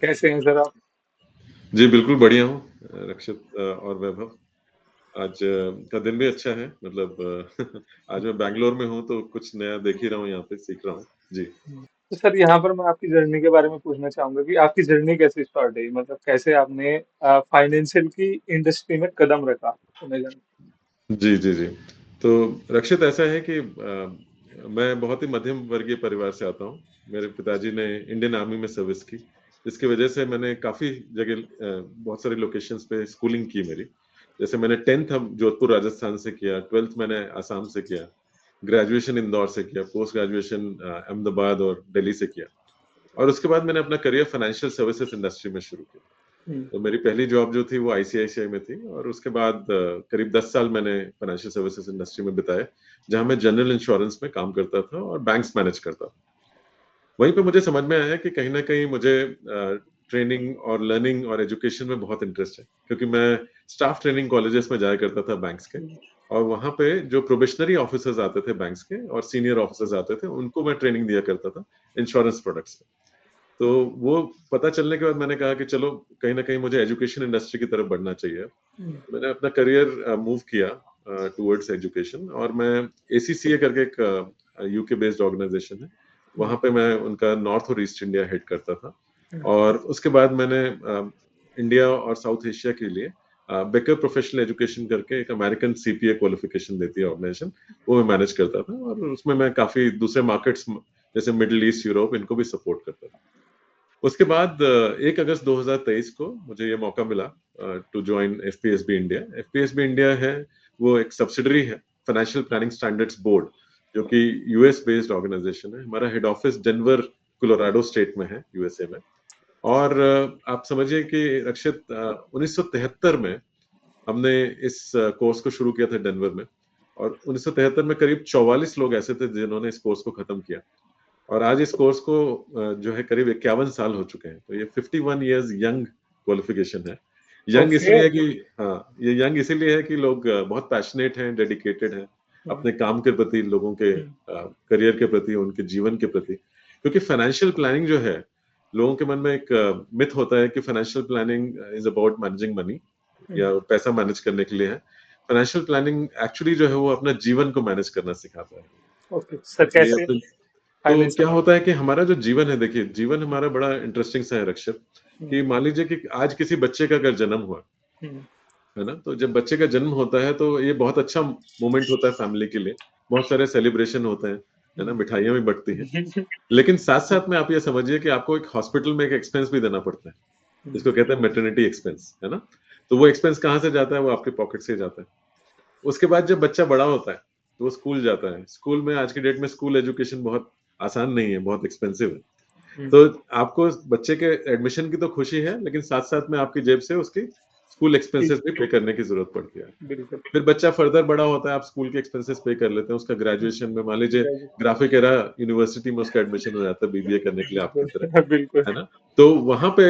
कैसे हैं सर आप? जी, बिल्कुल बढ़िया हूँ रक्षित और वैभव। आज का दिन भी अच्छा है मतलब आज मैं बैंगलोर में हूँ तो कुछ नया देख ही रहा हूँ यहाँ पे, सीख रहा हूँ। जी। तो सर यहाँ पर मैं आपकी जर्नी के बारे में पूछना चाहूँगा कि आपकी जर्नी कैसे स्टार्ट हुई? मतलब कैसे आपने फाइनेंशियल की इंडस्ट्री में कदम रखा? तो मैं जानना जी, जी, जी। तो रक्षित ऐसा है कि मैं बहुत ही मध्यम वर्गीय परिवार से आता हूँ। मेरे पिताजी ने इंडियन आर्मी में सर्विस की, जिसकी वजह से मैंने काफ़ी जगह बहुत सारी लोकेशंस पे स्कूलिंग की मेरी। जैसे मैंने 10th हम जोधपुर राजस्थान से किया, 12th मैंने आसाम से किया, ग्रेजुएशन इंदौर से किया, पोस्ट ग्रेजुएशन अहमदाबाद और दिल्ली से किया। और उसके बाद मैंने अपना करियर फाइनेंशियल सर्विसेज इंडस्ट्री में शुरू किया। तो मेरी पहली जॉब जो थी वो आईसीआईसीआई में थी और उसके बाद करीब 10 साल मैंने फाइनेंशियल सर्विसेज इंडस्ट्री में बिताए, जहां मैं जनरल इंश्योरेंस में काम करता था और बैंक्स मैनेज करता था। वहीं पे मुझे समझ में आया कि कहीं ना कहीं मुझे ट्रेनिंग और लर्निंग और एजुकेशन में बहुत इंटरेस्ट है, क्योंकि मैं स्टाफ ट्रेनिंग कॉलेजेस में जाया करता था बैंक्स के, और वहां पे जो प्रोबेशनरी ऑफिसर्स आते थे बैंक्स के और सीनियर ऑफिसर्स आते थे, उनको मैं ट्रेनिंग दिया करता था इंश्योरेंस प्रोडक्ट्स में। तो वो पता चलने के बाद मैंने कहा कि चलो कहीं ना कहीं मुझे एजुकेशन इंडस्ट्री की तरफ बढ़ना चाहिए। तो मैंने अपना करियर मूव किया टुवर्ड्स एजुकेशन, और मैं एसीसीए करके एक यूके बेस्ड ऑर्गेनाइजेशन है, वहां पे मैं उनका नॉर्थ और ईस्ट इंडिया हेड करता था। और उसके बाद मैंने इंडिया और साउथ एशिया के लिए बेकर प्रोफेशनल एजुकेशन करके एक अमेरिकन सीपीए क्वालिफिकेशन देती है ऑर्गेनाइजेशन, वो मैं मैनेज करता था, और उसमें मैं काफी दूसरे मार्केट्स जैसे मिडिल ईस्ट, यूरोप, इनको भी सपोर्ट करता था। उसके बाद 1 अगस्त 2023 को मुझे ये मौका मिला टू ज्वाइन एफपीएसबी इंडिया। एफपीएसबी इंडिया है वो एक सब्सिडरी है फाइनेंशियल प्लानिंग स्टैंडर्ड्स बोर्ड, जो कि यूएस बेस्ड ऑर्गेनाइजेशन है। हमारा head office Denver Colorado state में है, यूएसए में। और आप समझिए कि रक्षित 1973 में हमने इस कोर्स को शुरू किया था डेनवर में, और 1973 में करीब 44 लोग ऐसे थे जिन्होंने इस कोर्स को खत्म किया। और आज इस कोर्स को जो है करीब 51 साल हो चुके हैं, तो ये 51 इयर्स यंग क्वालिफिकेशन है। Young okay. इसलिए है कि हाँ, ये यंग इसीलिए है कि लोग बहुत पैशनेट हैं, डेडिकेटेड हैं अपने काम के प्रति, लोगों के करियर के प्रति, उनके जीवन के प्रति। क्योंकि फाइनेंशियल प्लानिंग जो है, लोगों के मन में एक मिथ होता है कि financial planning is about managing money, या पैसा मैनेज करने के लिए है। फाइनेंशियल प्लानिंग एक्चुअली जो है वो अपना जीवन को मैनेज करना सिखाता है। ओके सर, ये कैसे अपने तो क्या फाइनेंशियल? होता है कि हमारा जो जीवन है, देखिए जीवन हमारा बड़ा इंटरेस्टिंग सा है रक्षित, कि मान लीजिए कि आज किसी बच्चे का अगर जन्म हुआ, है ना, तो जब बच्चे का जन्म होता है तो ये बहुत अच्छा मोमेंट होता है फैमिली के लिए, बहुत सारे सेलिब्रेशन होते हैं, है ना, मिठाइयाँ भी बंटती हैं। लेकिन साथ साथ में आप ये समझिए कि आपको एक हॉस्पिटल में एक एक्सपेंस भी देना पड़ता है, जिसको कहते हैं मेटर्निटी एक्सपेंस, है ना। तो वो एक्सपेंस कहाँ से जाता है? वो आपके पॉकेट से ही जाता है। उसके बाद जब बच्चा बड़ा होता है तो वो स्कूल जाता है। स्कूल में आज की डेट में स्कूल एजुकेशन बहुत आसान नहीं है, बहुत एक्सपेंसिव है। तो आपको बच्चे के एडमिशन की तो खुशी है, लेकिन साथ साथ में आपकी जेब से उसकी स्कूल एक्सपेंसेस भी पे करने की जरूरत पड़ती है। बिल्कुल। फिर बच्चा फर्दर बड़ा होता है, आप स्कूल के एक्सपेंसेस पे कर लेते हैं, उसका ग्रेजुएशन में मान लीजिए ग्राफिक एरा यूनिवर्सिटी में उसका एडमिशन हो जाता है बीबीए करने के लिए आपकी तरह, बिल्कुल। है ना। तो वहां पे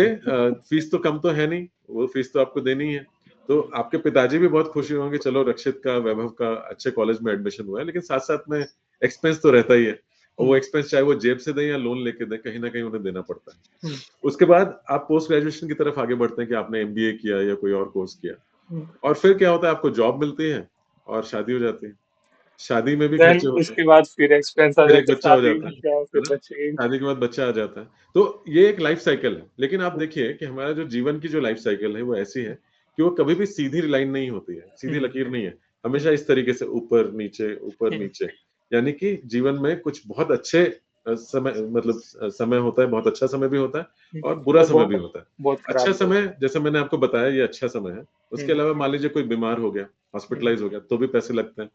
फीस तो कम तो है नहीं, वो फीस तो आपको देनी ही है। तो आपके पिताजी भी बहुत खुशी होंगे, चलो रक्षित का, वैभव का अच्छे कॉलेज में एडमिशन हुआ है, लेकिन साथ साथ में एक्सपेंस तो रहता ही है, और वो एक्सपेंस चाहे वो जेब से दें या लोन लेके दें, कहीं ना कहीं उन्हें देना पड़ता है। उसके बाद आप पोस्ट ग्रेजुएशन की तरफ आगे बढ़ते हैं कि आपने एमबीए किया या कोई और कोर्स किया, और फिर क्या होता है, आपको जॉब मिलती है और शादी हो जाती है। शादी में भी देन खर्चे होते हैं, उसके बाद फिर एक्सपेंस आ फिर एक जाता है, बच्चा हो शादी जाता हो गया, है फिर ना, बच्चे। शादी के बाद बच्चा आ जाता है। तो ये एक लाइफ साइकिल है। लेकिन आप देखिए कि हमारा जो जीवन की जो लाइफ साइकिल है वो ऐसी है कि वो कभी भी सीधी लाइन नहीं होती है, सीधी लकीर नहीं है, हमेशा इस तरीके से ऊपर नीचे। यानी कि जीवन में कुछ बहुत अच्छे समय, मतलब समय होता है, बहुत अच्छा समय भी होता है, और बुरा और समय भी बहुत होता है। बहुत अच्छा खराब भी। समय जैसे मैंने आपको बताया, ये अच्छा समय है। उसके अलावा मान लीजिए कोई बीमार हो गया, हॉस्पिटलाइज हो गया, तो भी पैसे लगते हैं।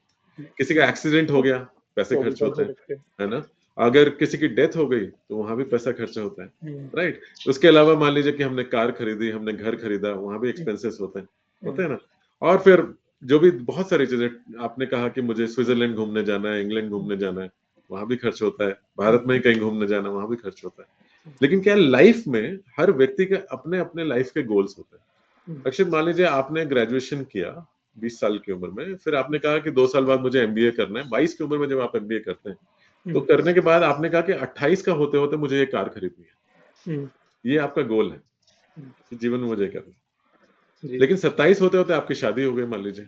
किसी का एक्सीडेंट हो गया, पैसे तो भी खर्च होते पैसे हैं, लगते हैं। है ना। अगर किसी की डेथ हो गई तो वहां भी पैसा खर्चा होता है, राइट। उसके अलावा मान लीजिए कि हमने कार खरीदी, हमने घर खरीदा, वहां भी एक्सपेंसेस होते हैं ना। और फिर जो भी बहुत सारी चीजें, आपने कहा कि मुझे स्विट्जरलैंड घूमने जाना है, इंग्लैंड घूमने जाना है, वहां भी खर्च होता है। भारत में ही कहीं घूमने जाना, वहां भी खर्च होता है। लेकिन क्या लाइफ में हर व्यक्ति के अपने अपने लाइफ के गोल्स होते हैं। अक्षित, मान लीजिए आपने ग्रेजुएशन किया 20 साल की उम्र में, फिर आपने कहा कि 2 साल बाद मुझे एमबीए करना है। 22 की उम्र में जब आप एमबीए करते हैं, तो करने के बाद आपने कहा कि 28 का होते होते मुझे ये कार खरीदनी है, ये आपका गोल है हुँ, कि जीवन में मुझे ये करना है। जी, लेकिन 27 होते-होते आपकी शादी हो गई मान लीजिए।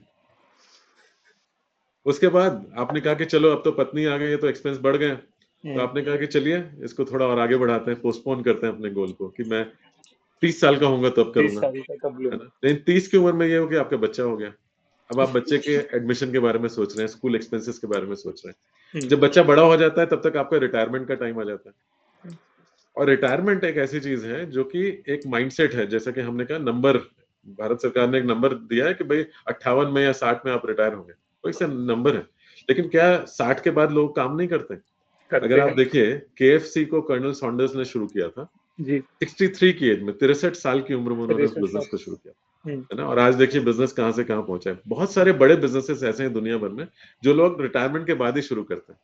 उसके बाद आपने कहा कि चलो अब तो पत्नी आ गई है तो एक्सपेंस बढ़ गए हैं। तो हुँ, आपने कहा कि चलिए इसको थोड़ा और आगे बढ़ाते हैं, पोस्टपोन करते हैं अपने गोल को कि मैं 30 साल का होऊँगा तब 30 करूँगा, साल का कब है लूँगा? ना? लेकिन 30 की उम्र में ये हो कि आपका बच्चा हो गया। अब आप बच्चे के एडमिशन के बारे में सोच रहे हैं, स्कूल एक्सपेंसेस के बारे में सोच रहे हैं। हुँ, जब बच्चा बड़ा हो जाता है तब तक आपका रिटायरमेंट का टाइम आ जाता है। हुँ, और रिटायरमेंट एक ऐसी चीज़ है जो कि एक माइंडसेट है, जैसा कि हमने कहा नंबर, भारत सरकार ने एक नंबर दिया है कि भई 58 में या 60 में आप रिटायर होंगे। कोई सा नंबर है। लेकिन क्या 60 के बाद लोग काम नहीं करते? अगर करते आप हैं। देखिए केएफसी को कर्नल सैंडर्स ने शुरू किया था जी, 63 की एज में, 63 साल की उम्र में उन्होंने उस 63 बिज़नेस साल। को शुरू किया, हुँ, है ना? और आज देखिए बिज़नेस कहाँ से कहाँ पहुँचा है। बहुत सारे बड़े बिज़नेसेस ऐसे हैं दुनिया भर में, जो लोग रिटायरमेंट के बाद ही शुरू करते हैं।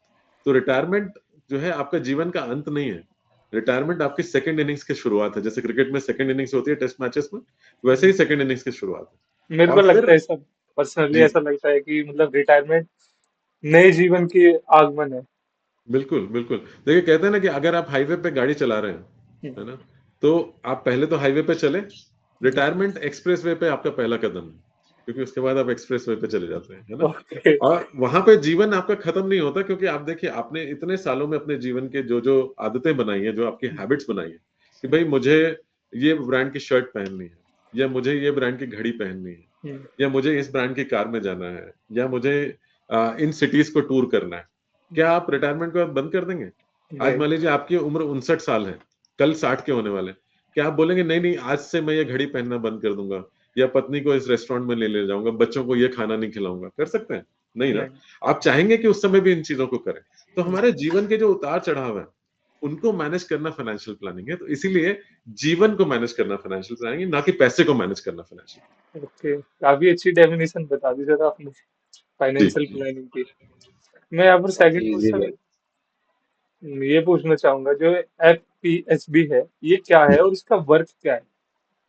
तो रिटायरमेंट जो है आपका जीवन का अंत नहीं है। रिटायरमेंट आपकी सेकंड इनिंग्स की शुरुआत है। जैसे क्रिकेट में सेकंड इनिंग्स होती है टेस्ट मैचेस में, वैसे हुँ। ही सेकंड इनिंग्स की शुरुआत है। मेरे को और लगता फिर है सब पर्सनली जी, ऐसा लगता है कि मतलब रिटायरमेंट नए जीवन की आगमन है। बिल्कुल, बिल्कुल। देखिए कहते हैं ना कि अगर आप हाईवे पे गाड़ी चला रहे हैं, हुँ, है ना? तो आप पहले तो हाईवे पे चले, हुँ, रिटायरमेंट एक्सप्रेसवे पे आपका पहला कदम है, क्योंकि उसके बाद आप एक्सप्रेसवे पे चले जाते हैं, है ना? ओके। और वहाँ पे जीवन आपका खत्म नहीं होता, क्योंकि आप देखिए आपने इतने सालों में अपने जीवन के जो-जो आदतें बनाई हैं, जो आपकी हुँ, हैबिट्स बनाई हैं, कि हुँ, भई मुझे ये ब्रांड की शर्ट पहननी है, या मुझे ये ब्रांड की घड़ी पहननी है, हुँ, या मुझे इस ब्रांड की कार में जाना है, या मुझे इन सिटीज़ को टूर करना है। हुँ, क्या आप रिटायरमेंट के बाद बंद कर देंगे? आज नहीं, मान लीजिए आपकी उम्र 59 साल है, कल 60 के होने वाले हैं। क्या आप बोलेंगे नहीं-नहीं आज से मैं ये घड़ी पहनना बंद कर दूँगा, या पत्नी को इस रेस्टोरेंट में ले जाऊँगा, बच्चों को ये खाना नहीं खिलाऊँगा, कर सकते हैं? नहीं ना। नहीं। आप चाहेंगे कि उस समय भी इन चीज़ों को करें। तो हुँ, हमारे जीवन के जो उतार-चढ़ाव हैं, उनको मैनेज करना फाइनेंशियल प्लानिंग है। तो इसीलिए जीवन को मैनेज करना फाइनेंशियल प्लानिंग है, ना कि पैसे को मैनेज करना फाइनेंशियल। ओके। काफ़ी अच्छी डेफिनिशन बता दी सर आपने जी, फाइनेंशियल जी। प्लानिंग की। मैं यहाँ पर सेकंड जी, जी, क्वेश्चन ये पूछना चाहूँगा जो एफपीएसबी है, ये क्या है और इसका वर्क क्या है?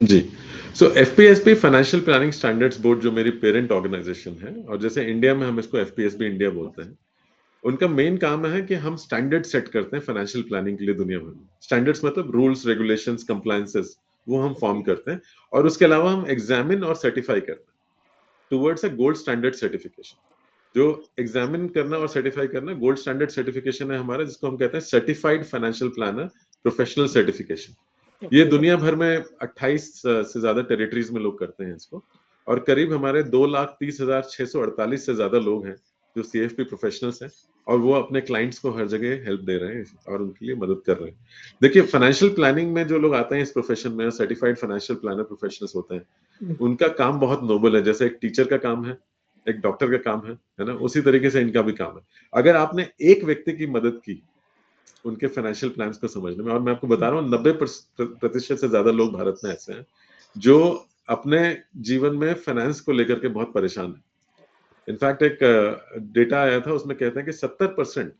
जी। सो एफपीएसबी फाइनेंशियल प्लानिंग स्टैंडर्ड्स बोर्ड जो मेरी पेरेंट ऑर्गेनाइजेशन है, और जैसे इंडिया में हम इसको एफपीएसबी इंडिया बोलते हैं। उनका मेन काम है कि हम स्टैंडर्ड सेट करते हैं फाइनेंशियल प्लानिंग के लिए दुनिया भर में। स्टैंडर्ड्स मतलब रूल्स, रेगुलेशंस, कंप्लायंसेस, वो हम ओके। फॉर्म करते हैं, और उसके अलावा हम एग्जामिन और सर्टिफाई करते हैं towards a gold standard certification. जो एग्जामिन करना और सर्टिफाई करना गोल्ड स्टैंडर्ड सर्टिफिकेशन है हमारा, जिसको हम कहते हैं certified financial planner professional certification. ये ओके। दुनिया भर में 28 से ज्यादा टेरिटरीज में लोग करते हैं इसको, और करीब हमारे 2,30,648 से ज्यादा लोग हैं जो सीएफपी प्रोफेशनल्स हैं, और वो अपने क्लाइंट्स को हर जगह हेल्प दे रहे हैं और उनके लिए मदद कर रहे हैं। देखिए फाइनेंशियल प्लानिंग में जो लोग आते हैं इस प्रोफेशन में, सर्टिफाइड फाइनेंशियल प्लानर प्रोफेशनल्स होते हैं, हुँ, उनका काम बहुत नोबल है। जैसे एक टीचर का काम एक डॉक्टर का काम है ना? उसी तरीके से इनका भी काम है। अगर आपने एक व्यक्ति की मदद की उनके फाइनेंशियल प्लान्स को समझने में, और मैं आपको बता रहा हूँ 90% से ज्यादा लोग भारत में ऐसे हैं जो अपने जीवन में फाइनेंस को लेकर के बहुत परेशान हैं। इनफैक्ट एक डेटा आया था, उसमें कहते हैं कि 70%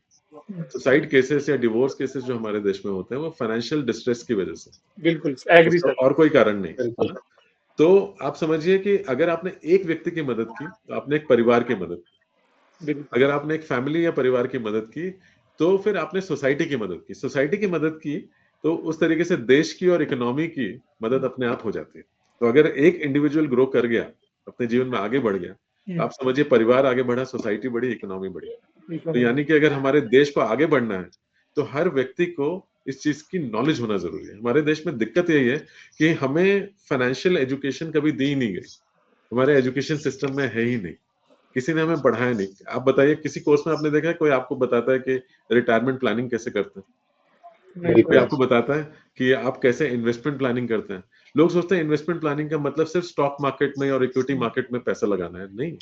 सुसाइड केसेस या डिवोर्स केसेस जो हमारे देश में होते हैं वो फाइनेंशियल डिस्ट्रेस की वजह से, बिल्कुल, एग्री उसका सर। और कोई कारण नहीं, है बिल्कुल। ना? तो आप समझिए कि अगर आपने एक व्यक्ति की मदद की तो आपने एक परिवार की मदद की। बिल्कुल। अगर आपने एक फैमिली या परिवार की मदद की, तो फिर आपने सोसाइटी की मदद की। सोसाइटी की मदद की, तो उस तरीके से देश की और इकोनॉमी की मदद अपने आप हो जाती है। तो अगर एक इंडिविजुअल ग्रो कर गया, अपने जीवन में आगे बढ़ गया, तो हुँ, आप समझिए परिवार आगे बढ़ा, सोसाइटी बढ़ी, इकोनॉमी बढ़ी। तो इकोनॉमी। यानी कि अगर हमारे देश को आगे बढ़ना है, तो हर व्यक्ति को इस चीज़ की नॉलेज होना ज़रूरी है। हमारे देश में दिक्कत यही है कि हमें फाइनेंशियल एजुकेशन कभी दी ही नहीं गई। हमारे एजुकेशन सिस्टम में है ही नहीं। किसी ने हमें पढ़ाया नहीं। आप बताइए किसी कोर्स में आपने देखा है कोई आपको बताता है कि रिटायरमेंट प्लानिंग कैसे करते हैं? नहीं कोई सर। आपको बताता है कि आप कैसे इन्वेस्टमेंट प्लानिंग करते हैं? लोग सोचते हैं इन्वेस्टमेंट प्लानिंग का मतलब सिर्फ स्टॉक मार्केट में और इक्विटी हुँ, मार्केट में पैसा लगाना है। नहीं,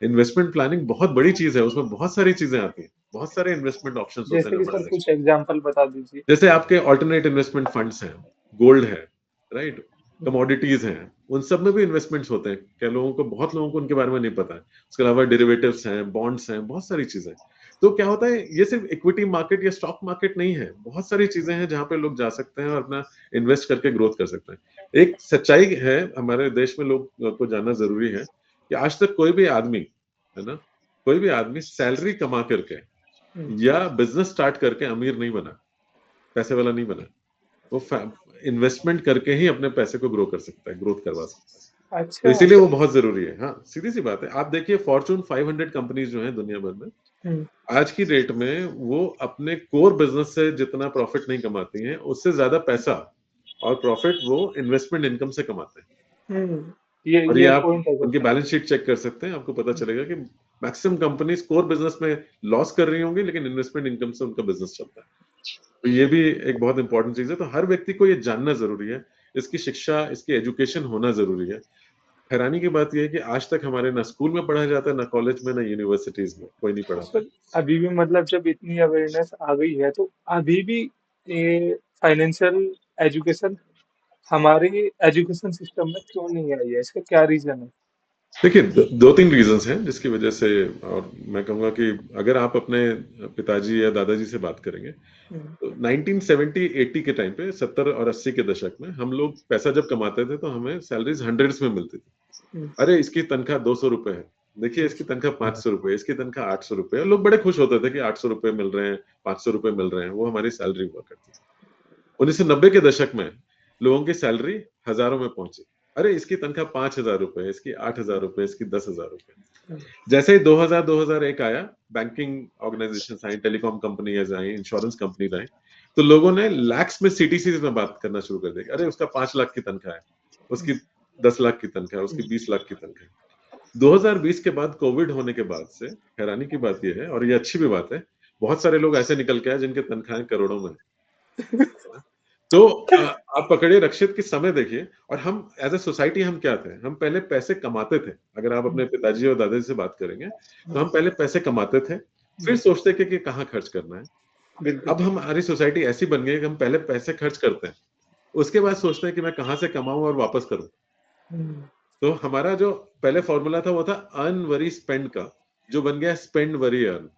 इन्वेस्टमेंट प्लानिंग बहुत बड़ी चीज़ है, उसमें बहुत सारी चीज़ें आती हैं। बहुत सारे इन्वेस्टमेंट ऑप्शंस होते हैं जैसे जो कि हमारे सर देश कुछ में। एग्ज़ाम्पल बता दीजिए। जैसे आपके अल्टरनेट इन्वेस्टमेंट फंड्स हैं, गोल्ड है, राइट? हुँ, कमोडिटीज़ हैं, उन सब में भी इन्वेस्टमेंट्स होते हैं। क्या लोगों को बहुत लोगों को उनके बारे में नहीं पता है। उसके अलावा डेरिवेटिव्स हैं, बॉन्ड्स हैं, बहुत सारी चीज़ें हैं। तो क्या होता है, ये सिर्फ इक्विटी मार्केट या स्टॉक मार्केट नहीं है। बहुत सारी चीज़ें हैं जहाँ पे लोग जा सकते हैं और अपना इन्वेस्ट करके ग्रोथ कर सकते हैं। एक सच्चाई है हमारे देश में लोग को जानना ज़रूरी है कि आज तक कोई भी आदमी, है ना? कोई भी आदमी सैलरी कमा करके हुँ, या बिज़नेस स्टार्ट करके अमीर नहीं बना, पैसे वाला नहीं बना। वो इन्वेस्टमेंट करके ही अपने पैसे को ग्रो कर सकता है, ग्रोथ करवा सकता है। तो अच्छा। इसीलिए वो बहुत जरूरी है। हाँ, सीधी सी बात है। आप देखिए फॉर्चून 500 कंपनीज जो है दुनिया भर में, हम्म। आज की डेट में वो अपने कोर बिजनेस से जितना प्रॉफिट नहीं कमाती हैं, उससे ज्यादा पैसा और प्रॉफिट वो इन्वेस्टमेंट इनकम से कमाते हैं। हम्म। ये और ये ये आप पॉइंट है उनकी सबसे। बैलेंस शीट चेक कर सकते हैं, आपको पता चलेगा कि मैक्सिमम कंपनीज कोर बिजनेस में लॉस कर रही होंगी, लेकिन इन्वेस्टमेंट इनकम से उनका बिजनेस चलता है। तो ये भी एक बहुत इंपॉर्टेंट चीज है। तो हर व्यक्ति को ये जानना जरूरी है, इसकी शिक्षा, इसकी एजुकेशन होना जरूरी है। हैरानी की बात यह है कि आज तक हमारे ना स्कूल में पढ़ाया जाता है, ना कॉलेज में, ना यूनिवर्सिटीज में, कोई नहीं तो पढ़ाता है। सर अभी भी मतलब जब इतनी अवेयरनेस आ गई है तो अभी भी ये फाइनेंशियल एजुकेशन हमारे एजुकेशन सिस्टम में क्यों नहीं आई है, इसका क्या रीजन है? देखिए, दो तीन रीजंस हैं जिसकी वजह से। और मैं कहूंगा कि अगर आप अपने पिताजी या दादाजी से बात करेंगे, हम्म। तो 1970-80 के टाइम पे, 70 और 80 के दशक में, हम लोग पैसा जब कमाते थे तो हमें सैलरीज हंड्रेड्स में मिलती थी। हम्म। अरे इसकी तनख्वाह 200 रुपए है, देखिए इसकी तनख्वाह 500 रुपए, इसकी तनख्वाह 800 रुपए, और लोग बड़े खुश होते थे कि 800 रुपए मिल रहे हैं, 500 रुपए मिल रहे हैं। वो हमारी सैलरी हुआ करती थी। 1990 के दशक में लोगों की सैलरी हजारों में पहुंची। अरे इसकी तनख्वाह 5,000 रुपए, इसकी 8,000 रुपए, इसकी 10,000 रुपए। हम्म। जैसे ही 2000-2001 आया, banking organisation I, telecom companies I, insurance companies आई, तो लोगों ने लैक्स में, सीटीसी में बात करना शुरू कर दिया। अरे उसका 5 लाख की तनख्वाह है, उसकी 10 लाख की तनख्वाह है, उसकी 20 लाख की तनख्वाह है। 2020 के बाद, कोविड होने के बाद से, हैरानी की बात यह है, और ये अच्छी भी बात है, बहुत सारे लोग ऐसे निकल के आए जिनके तनख्वाहें करोड़ों में है। तो आप पकड़िए रक्षित की समय देखिए। और हम एज ए सोसाइटी हम क्या थे? हम पहले पैसे कमाते थे। अगर आप अपने पिताजी और दादाजी से बात करेंगे, तो हम पहले पैसे कमाते थे, फिर सोचते थे कि कहाँ खर्च करना है। बिल्कुल। अब हमारी सोसाइटी ऐसी बन गई है कि हम पहले पैसे खर्च करते हैं, उसके बाद सोचते हैं कि मैं कहाँ से कमाऊं और वापस करूं। हम्म। तो हमारा जो पहले फॉर्मूला था वो था अर्न वरी स्पेंड का, जो बन गया स्पेंड वरी अर्न।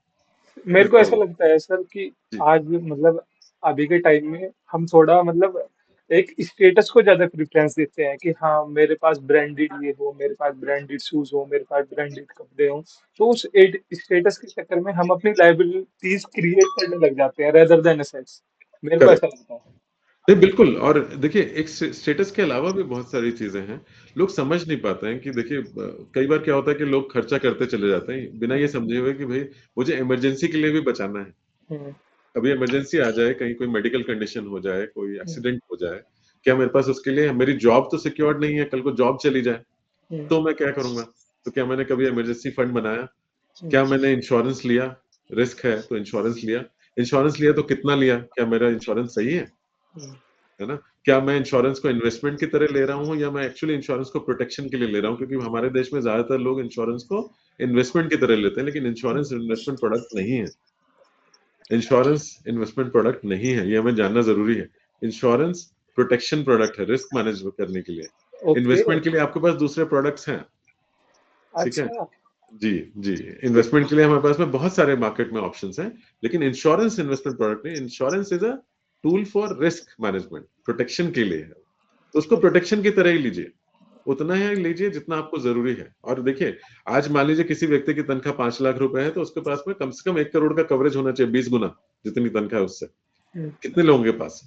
मेरे को उल्टा ऐसा हो लगता है सर कि गया। आज मतलब अभी के टाइम में हम थोड़ा मतलब एक स्टेटस को ज्यादा प्रेफरेंस देते हैं कि हाँ मेरे पास ब्रांडेड ये हो, मेरे पास ब्रांडेड शूज हो, मेरे पास ब्रांडेड कपड़े हो। तो उस स्टेटस के चक्कर में हम अपनी लाइबिलिटीज क्रिएट करने लग जाते हैं रेदर देन एसेट्स। मेरे को जी, ऐसा लगता है। नहीं बिल्कुल। और देखिए, एक स्टेटस के अलावा भी बहुत सारी चीजें हैं, लोग समझ नहीं पाते हैं कि देखिए, कई बार क्या होता है कि लोग खर्चा करते चले जाते हैं बिना ये समझे हुए कि भाई मुझे इमरजेंसी के लिए भी बचाना है। हम्म। कभी इमरजेंसी आ जाए, कहीं कोई मेडिकल कंडीशन हो जाए, कोई हम्म। एक्सीडेंट हो जाए, क्या मेरे पास उसके लिए, मेरी जॉब तो सिक्योर्ड नहीं है, कल को जॉब चली जाए हम्म। तो मैं क्या करूंगा? तो क्या मैंने कभी इमरजेंसी फंड बनाया? हम्म। क्या मैंने इंश्योरेंस लिया? रिस्क है तो इंश्योरेंस लिया। इंश्योरेंस लिया तो कितना लिया? क्या मेरा इंश्योरेंस सही हम्म। है ना? क्या मैं इंश्योरेंस को इन्वेस्टमेंट की तरह ले रहा हूँ, या मैं एक्चुअली इंश्योरेंस को प्रोटेक्शन के लिए ले रहा हूँ? क्योंकि हमारे देश में ज्यादातर लोग इंश्योरेंस को इन्वेस्टमेंट की तरह लेते हैं, लेकिन इंश्योरेंस इन्वेस्टमेंट प्रोडक्ट नहीं है। इंश्योरेंस इन्वेस्टमेंट प्रोडक्ट नहीं है, ये हमें जानना जरूरी है। इंश्योरेंस प्रोटेक्शन प्रोडक्ट है, रिस्क मैनेज करने के लिए। ओके। इन्वेस्टमेंट के लिए आपके पास दूसरे प्रोडक्ट्स हैं। ठीक है। अच्छा। जी, जी। इन्वेस्टमेंट के लिए हमारे पास में बहुत सारे मार्केट में ऑप्शंस हैं, लेकिन इंश्योरेंस इन्वेस्टमेंट प्रोडक्ट नहीं। Insurance is a tool for risk management, protection के लिए है। तो उसको प्रोटेक्शन की तरह ही लीजिए, उतना ही लीजिए जितना आपको जरूरी है। और देखिए, आज मान लीजिए किसी व्यक्ति की तनख्वाह 5 लाख रुपए है, तो उसके पास में कम से कम 1 करोड़ का कवरेज होना चाहिए, 20 गुना जितनी तनख्वाह है उससे। हम्म। कितने लोगों के पास?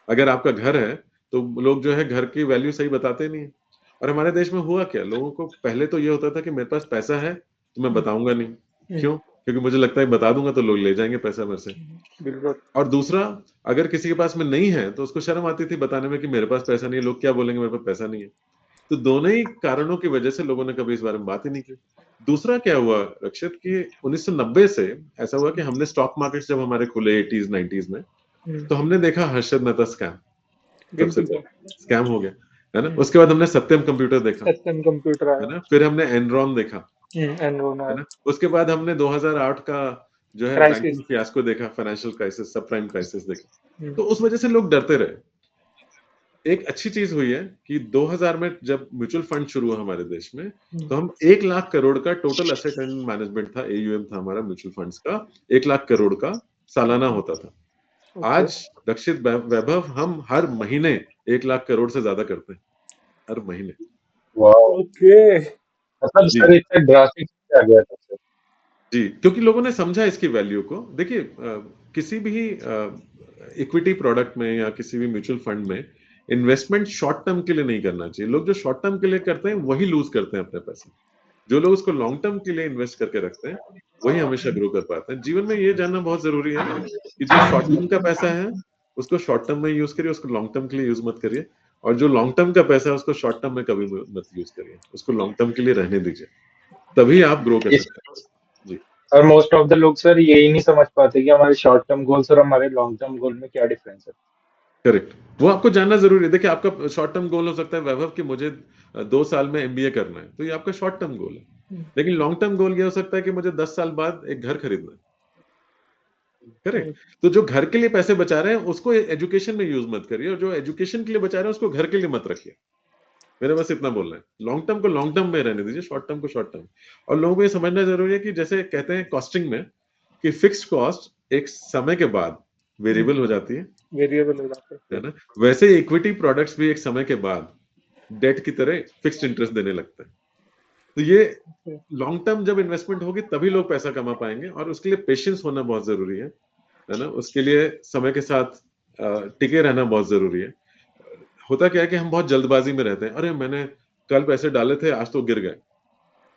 अगर आपका घर है, तो लोग जो है घर की वैल्यू सही बताते नहीं है। और हमारे देश में हुआ क्या, लोगों को पहले तो ये होता था कि मेरे पास पैसा है तो मैं बताऊंगा नहीं। हम्म। क्यों? क्योंकि मुझे लगता है बता दूंगा तो लोग ले जाएंगे पैसा मेरे से। बिल्कुल। और दूसरा, अगर किसी के पास में नहीं है तो उसको शर्म आती थी बताने में कि मेरे पास पैसा नहीं है, लोग क्या बोलेंगे मेरे पास पैसा नहीं है। तो दोनों ही कारणों की वजह से लोगों ने कभी इस बारे में बात ही नहीं की। दूसरा क्या हुआ रक्षित, कि 1990 से ऐसा हुआ कि हमने स्टॉक मार्केट जब हमारे खुले 80s 90s में, हम्म। तो हमने देखा हर्षद मेहता स्कैम, सबसे बिल्कुल सर। पहले स्कैम हो गया, है ना? हम्म। उसके बाद हमने सत्यम कंप्यूटर देखा, सत्यम कंप्यूटर है आया। ना? फिर हमने एनरॉन देखा, एनरोन है आया। ना? उसके बाद हमने 2008 का जो है क्राइसिस। बैंकिंग फियास्को देखा, फाइनेंशियल क्राइसिस, सब प्राइम क्राइसिस देखा। हम्म। तो उस वजह से लोग डरते रहे। एक अच्छी चीज हुई है कि 2000 में जब म्यूचुअल फंड शुरू हुआ हमारे देश में, हम्म। तो हम 1 लाख करोड़ का टोटल एसेट एंड मैनेजमेंट था, एयूएम था हमारा म्यूचुअल फंड्स का, 1 लाख करोड़ का सालाना होता था। ओके। आज दक्षित वैभव, हम हर महीने 1 लाख करोड़ से ज्यादा करते हैं, हर महीने। वाह, ओके। मतलब जी, सर इतना ड्रास्टिक आ गया था सर। जी। क्योंकि लोगों ने समझा इसकी वैल्यू को। देखिए, किसी भी इक्विटी प्रोडक्ट में या किसी भी म्यूचुअल फंड में इन्वेस्टमेंट शॉर्ट टर्म के लिए नहीं करना चाहिए। लोग जो शॉर्ट टर्म के लिए करते हैं वही लूज करते हैं अपने पैसे। जो लोग उसको लॉन्ग टर्म के लिए इन्वेस्ट करके रखते हैं वही हमेशा ग्रो कर पाते हैं। जीवन में ये जानना बहुत जरूरी है कि जो शॉर्ट टर्म का पैसा है उसको शॉर्ट टर्म में यूज करिए, उसको लॉन्ग टर्म के लिए यूज मत करिए। और जो लॉन्ग टर्म का पैसा है उसको शॉर्ट टर्म में कभी मत यूज करिए, उसको लॉन्ग टर्म के लिए रहने दीजिए, तभी आप ग्रो कर इस सकते हैं। जी और मोस्ट ऑफ द लोग सर यही नहीं समझ पाते कि हमारे शॉर्ट टर्म गोल्स और हमारे लॉन्ग टर्म गोल में क्या डिफरेंस है। करेक्ट, वो आपको जानना जरूरी है। देखिए आपका शॉर्ट टर्म गोल हो सकता है वैभव कि मुझे 2 साल में एमबीए करना है, तो ये आपका शॉर्ट टर्म गोल है। लेकिन लॉन्ग टर्म गोल ये हो सकता है कि मुझे 10 साल बाद एक घर खरीदना है। करेक्ट, तो जो घर के लिए पैसे बचा रहे हैं उसको एजुकेशन में यूज मत करिए, और जो एजुकेशन के लिए बचा रहे हैं उसको घर के लिए मत रखिए। मेरा बस इतना बोलना है, लॉन्ग टर्म को लॉन्ग टर्म में रहने दीजिए, शॉर्ट टर्म को शॉर्ट टर्म। और लोगों को ये समझना जरूरी है कि जैसे कहते हैं कॉस्टिंग में कि फिक्स्ड कॉस्ट एक समय के बाद वेरिएबल हो जाती है वेरिएबल हो जाते है ना, वैसे ही इक्विटी प्रोडक्ट्स भी एक समय के बाद डेट की तरह फिक्स्ड इंटरेस्ट देने लगते हैं। तो ये हैं। लॉन्ग टर्म जब इन्वेस्टमेंट होगी तभी लोग पैसा कमा पाएंगे, और उसके लिए पेशेंस होना बहुत जरूरी है ना, उसके लिए समय के साथ टिके रहना बहुत जरूरी है। होता क्या है कि हम बहुत जल्दबाजी में रहते हैं, अरे मैंने कल पैसे डाले थे आज तो गिर गए,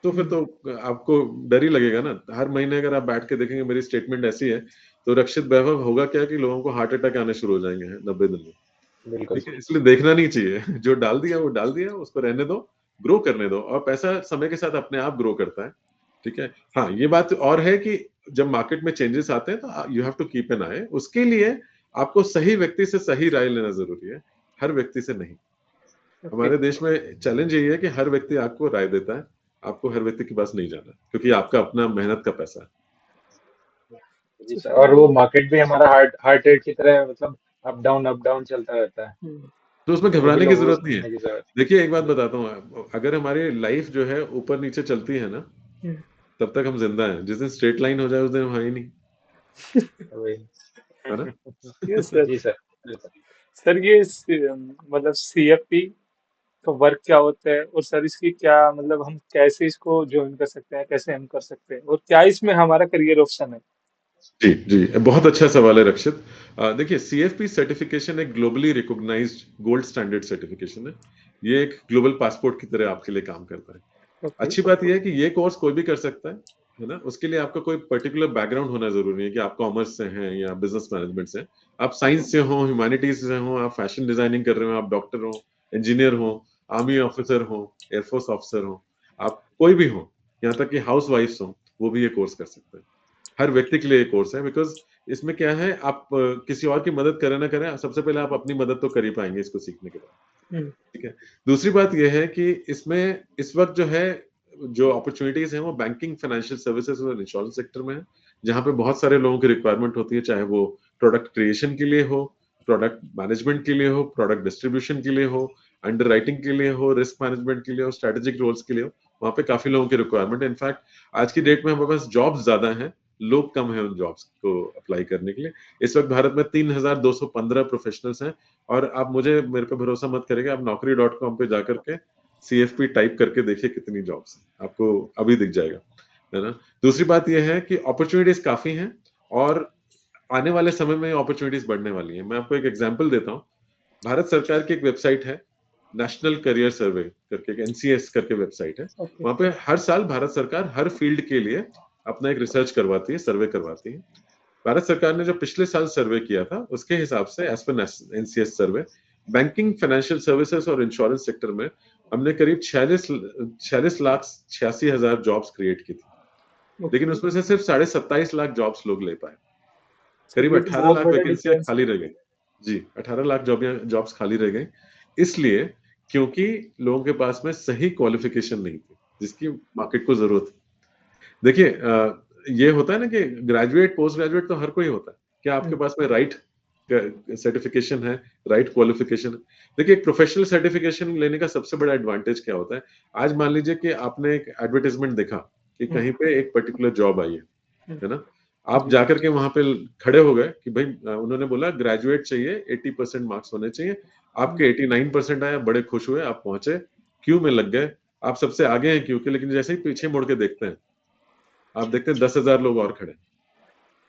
तो फिर तो आपको डर ही लगेगा ना। हर महीने अगर आप बैठ के देखेंगे मेरी स्टेटमेंट ऐसी है, तो रक्षित वैभव होगा क्या कि लोगों को हार्ट अटैक आने शुरू हो जाएंगे 90 दिन में। बिल्कुल ठीक है, इसलिए देखना नहीं चाहिए। जो डाल दिया वो डाल दिया, उसको रहने दो, ग्रो करने दो, और पैसा समय के साथ अपने आप ग्रो करता है। ठीक है, हाँ ये बात और है कि जब मार्केट में चेंजेस आते हैं तो you have to keep an eye, उसके लिए आपको सही व्यक्ति से सही राय लेना जरूरी है, हर व्यक्ति से नहीं। हमारे देश में चैलेंज यही है कि हर व्यक्ति आपको राय देता है, आपको हर व्यक्ति के पास नहीं जाना, क्योंकि आपका अपना मेहनत का पैसा है। जी सर। और वो मार्केट भी हमारा हार्ट रेट की तरह मतलब अप डाउन चलता रहता है, तो उसमें तो भी घबराने की लोगों को जरूरत नहीं समझने है। की जरूरत देखिए एक बात बताता हूँ, अगर हमारी लाइफ जो है ऊपर नीचे चलती है ना, तब तक हम जिंदा हैं। जिस दिन स्ट्रेट लाइन हो जाए उस दिन हम हैं ही नहीं, है वही। है ना। Yes sir. जी सर बिल्कुल। सर ये मतलब सीएफपी का वर्क क्या होता है, और सर इसकी क्या मतलब हम कैसे इसको ज्वाइन कर सकते हैं, कैसे हम कर सकते हैं, और क्या इसमें हमारा करियर ऑप्शन है? जी जी, बहुत अच्छा सवाल है रक्षित। देखिए सीएफपी सर्टिफिकेशन एक globally recognised gold standard certification है। ये एक ग्लोबल पासपोर्ट की तरह आपके लिए काम करता है। ओके। अच्छी बात यह है कि ये कोर्स कोई भी कर सकता है ना। उसके लिए आपका कोई पर्टिकुलर बैकग्राउंड होना जरूरी नहीं है कि आप कॉमर्स से हैं या बिजनेस मैनेजमेंट से। आप साइंस से हो, ह्यूमैनिटीज से हो, आप फैशन डिजाइनिंग कर रहे हो, आप डॉक्टर हो, इंजीनियर हो, आर्मी ऑफिसर हो, एयरफोर्स ऑफिसर हो, आप कोई भी हो, यहाँ तक कि हाउस वाइफ हो, वो भी ये कोर्स कर सकते हैं। हर व्यक्ति के लिए ये कोर्स है, बिकॉज इसमें क्या है, आप किसी और की मदद करें ना करें, सबसे पहले आप अपनी मदद तो कर ही पाएंगे इसको सीखने के बाद। ठीक है, दूसरी बात यह है कि इसमें इस वक्त जो है जो अपॉर्चुनिटीज हैं वो बैंकिंग, फाइनेंशियल सर्विसेज और इंश्योरेंस सेक्टर में है, जहां पे बहुत सारे लोगों की रिक्वायरमेंट होती है, चाहे वो प्रोडक्ट क्रिएशन के लिए हो, प्रोडक्ट मैनेजमेंट के लिए हो, प्रोडक्ट डिस्ट्रीब्यूशन के लिए हो, अंडर राइटिंग के लिए हो, रिस्क मैनेजमेंट के लिए हो, स्ट्रेटेजिक रोल्स के लिए हो। वहां पे काफी लोगों की रिक्वायरमेंट है। इनफैक्ट आज की डेट में हमारे पास जॉब्स ज्यादा हैं, लोग कम है उन जॉब्स को अप्लाई करने के लिए। इस वक्त भारत में 3215 प्रोफेशनल्स हैं, और आप मुझे मेरे पे भरोसा मत करेंगे, आप naukri.com पे जाकर के सीएफपी टाइप करके देखिए कितनी जॉब्स हैं, आपको अभी दिख जाएगा, है ना। दूसरी बात यह है कि अपॉर्चुनिटीज काफी हैं, और आने वाले समय में अपॉर्चुनिटीज बढ़ने वाली हैं। मैं आपको एक एग्जांपल देता हूँ। भारत सरकार की एक वेबसाइट है, नेशनल करियर सर्वे करके, एनसीएस करके वेबसाइट है। ओके। वहां पे हर साल भारत सरकार हर फील्ड के लिए अपना एक रिसर्च करवाती है, सर्वे करवाती है। भारत सरकार ने जो पिछले साल सर्वे किया था उसके हिसाब से एज पर एनसीएस सर्वे, बैंकिंग, फाइनेंशियल सर्विसेज और इंश्योरेंस सेक्टर में हमने करीब 46,86,86,000 जॉब्स क्रिएट की थी। लेकिन ओके उसमें से सिर्फ 27.5 लाख जॉब्स लोग ले पाए। सर, करीब ये तो 18 बहुत लाख बड़ा वैकेंसियां डिफरेंस खाली है। रह गई। जी, 18 लाख जॉब्स खाली रह गई, इसलिए क्योंकि लोगों के पास में सही क्वालिफिकेशन नहीं थी जिसकी मार्केट को जरूरत है। देखिए ये होता है ना कि ग्रेजुएट, पोस्ट ग्रेजुएट तो हर कोई होता है, क्या आपके पास में राइट सर्टिफिकेशन है, राइट क्वालिफिकेशन है। देखिए एक प्रोफेशनल सर्टिफिकेशन लेने का सबसे बड़ा एडवांटेज क्या होता है, आज मान लीजिए कि आपने एक एडवर्टाइजमेंट देखा कि कहीं पे एक पर्टिकुलर जॉब आई है ना, आप जी। जाकर के वहां पे खड़े हो गए कि भाई उन्होंने बोला ग्रेजुएट चाहिए, 80% मार्क्स होने चाहिए, आपके 89% आया, बड़े खुश हुए, आप पहुंचे, क्यू में लग गए, आप सबसे आगे हैं क्यू के, लेकिन जैसे ही पीछे मुड़ के देखते हैं, आप देखते हैं 10,000 लोग और खड़े,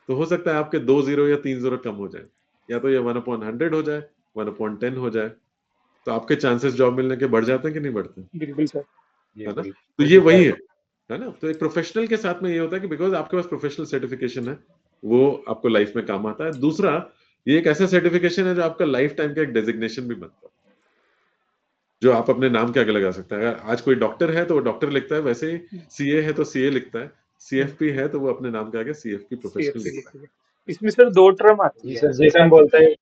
तो हो सकता है आपके 2 जीरो या 3 जीरो कम हो जाए। या तो ये 1/100 हो जाए, 1/10 हो जाए, तो आपके चांसेस जॉब मिलने के बढ़ जाते हैं कि नहीं बढ़ते हैं? बिल्कुल सर। ये है ना? बिल्कुल तो वो ये तो क्या वही है। है ना? तो एक प्रोफेशनल के साथ में ये होता है कि बिकॉज आपके पास प्रोफेशनल सर्टिफिकेशन है, वो आपको लाइफ में काम आता है। दूसरा, ये एक ऐसा सर्टिफिकेशन है जो आपका लाइफ टाइम का एक डेजिग्नेशन भी बनता है, जो आप अपने नाम के आगे लगा सकते हैं। अगर आज कोई डॉक्टर है तो वो डॉक्टर लिखता है, वैसे ही सीए है तो सीए लिखता है, सीएफपी है तो वो अपने नाम के आगे सीएफपी प्रोफेशनल सीएफपी लिखता है। लिखी है। इसमें सर दो टर्म आती जी है। सर, जैसे हम बोलते हैं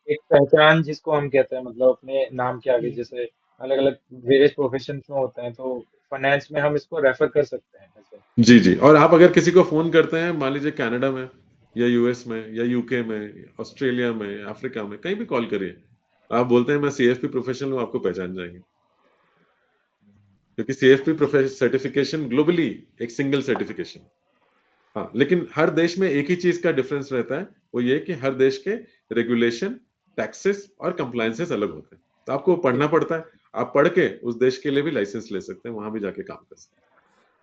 एक पहचान जिसको हम कहते हैं, मतलब अपने नाम के आगे, हम्म, जैसे अलग अलग वेरियस प्रोफेशन में होते हैं, तो फाइनेंस में हम इसको रेफर कर सकते हैं ऐसे। जी जी। और आप अगर किसी को फोन करते हैं, मान लीजिए कनाडा में या यूएस में या यूके में, ऑस्ट्रेलिया में, अफ्रीका में, कहीं भी कॉल करिए, आप बोलते हैं मैं सीएफपी प्रोफेशनल हूँ, आपको पहचान जाएंगे, क्योंकि सीएफपी सर्टिफिकेशन ग्लोबली एक सिंगल सर्टिफिकेशन। हाँ, लेकिन हर देश में एक ही चीज का डिफरेंस रहता है, वो ये कि हर देश के रेगुलेशन, टैक्सेस और कंप्लायंसेस अलग होते हैं, तो आपको ओके। पढ़ना पड़ता है। आप पढ़ के उस देश के लिए भी लाइसेंस ले सकते हैं, वहां भी जाके काम कर सकते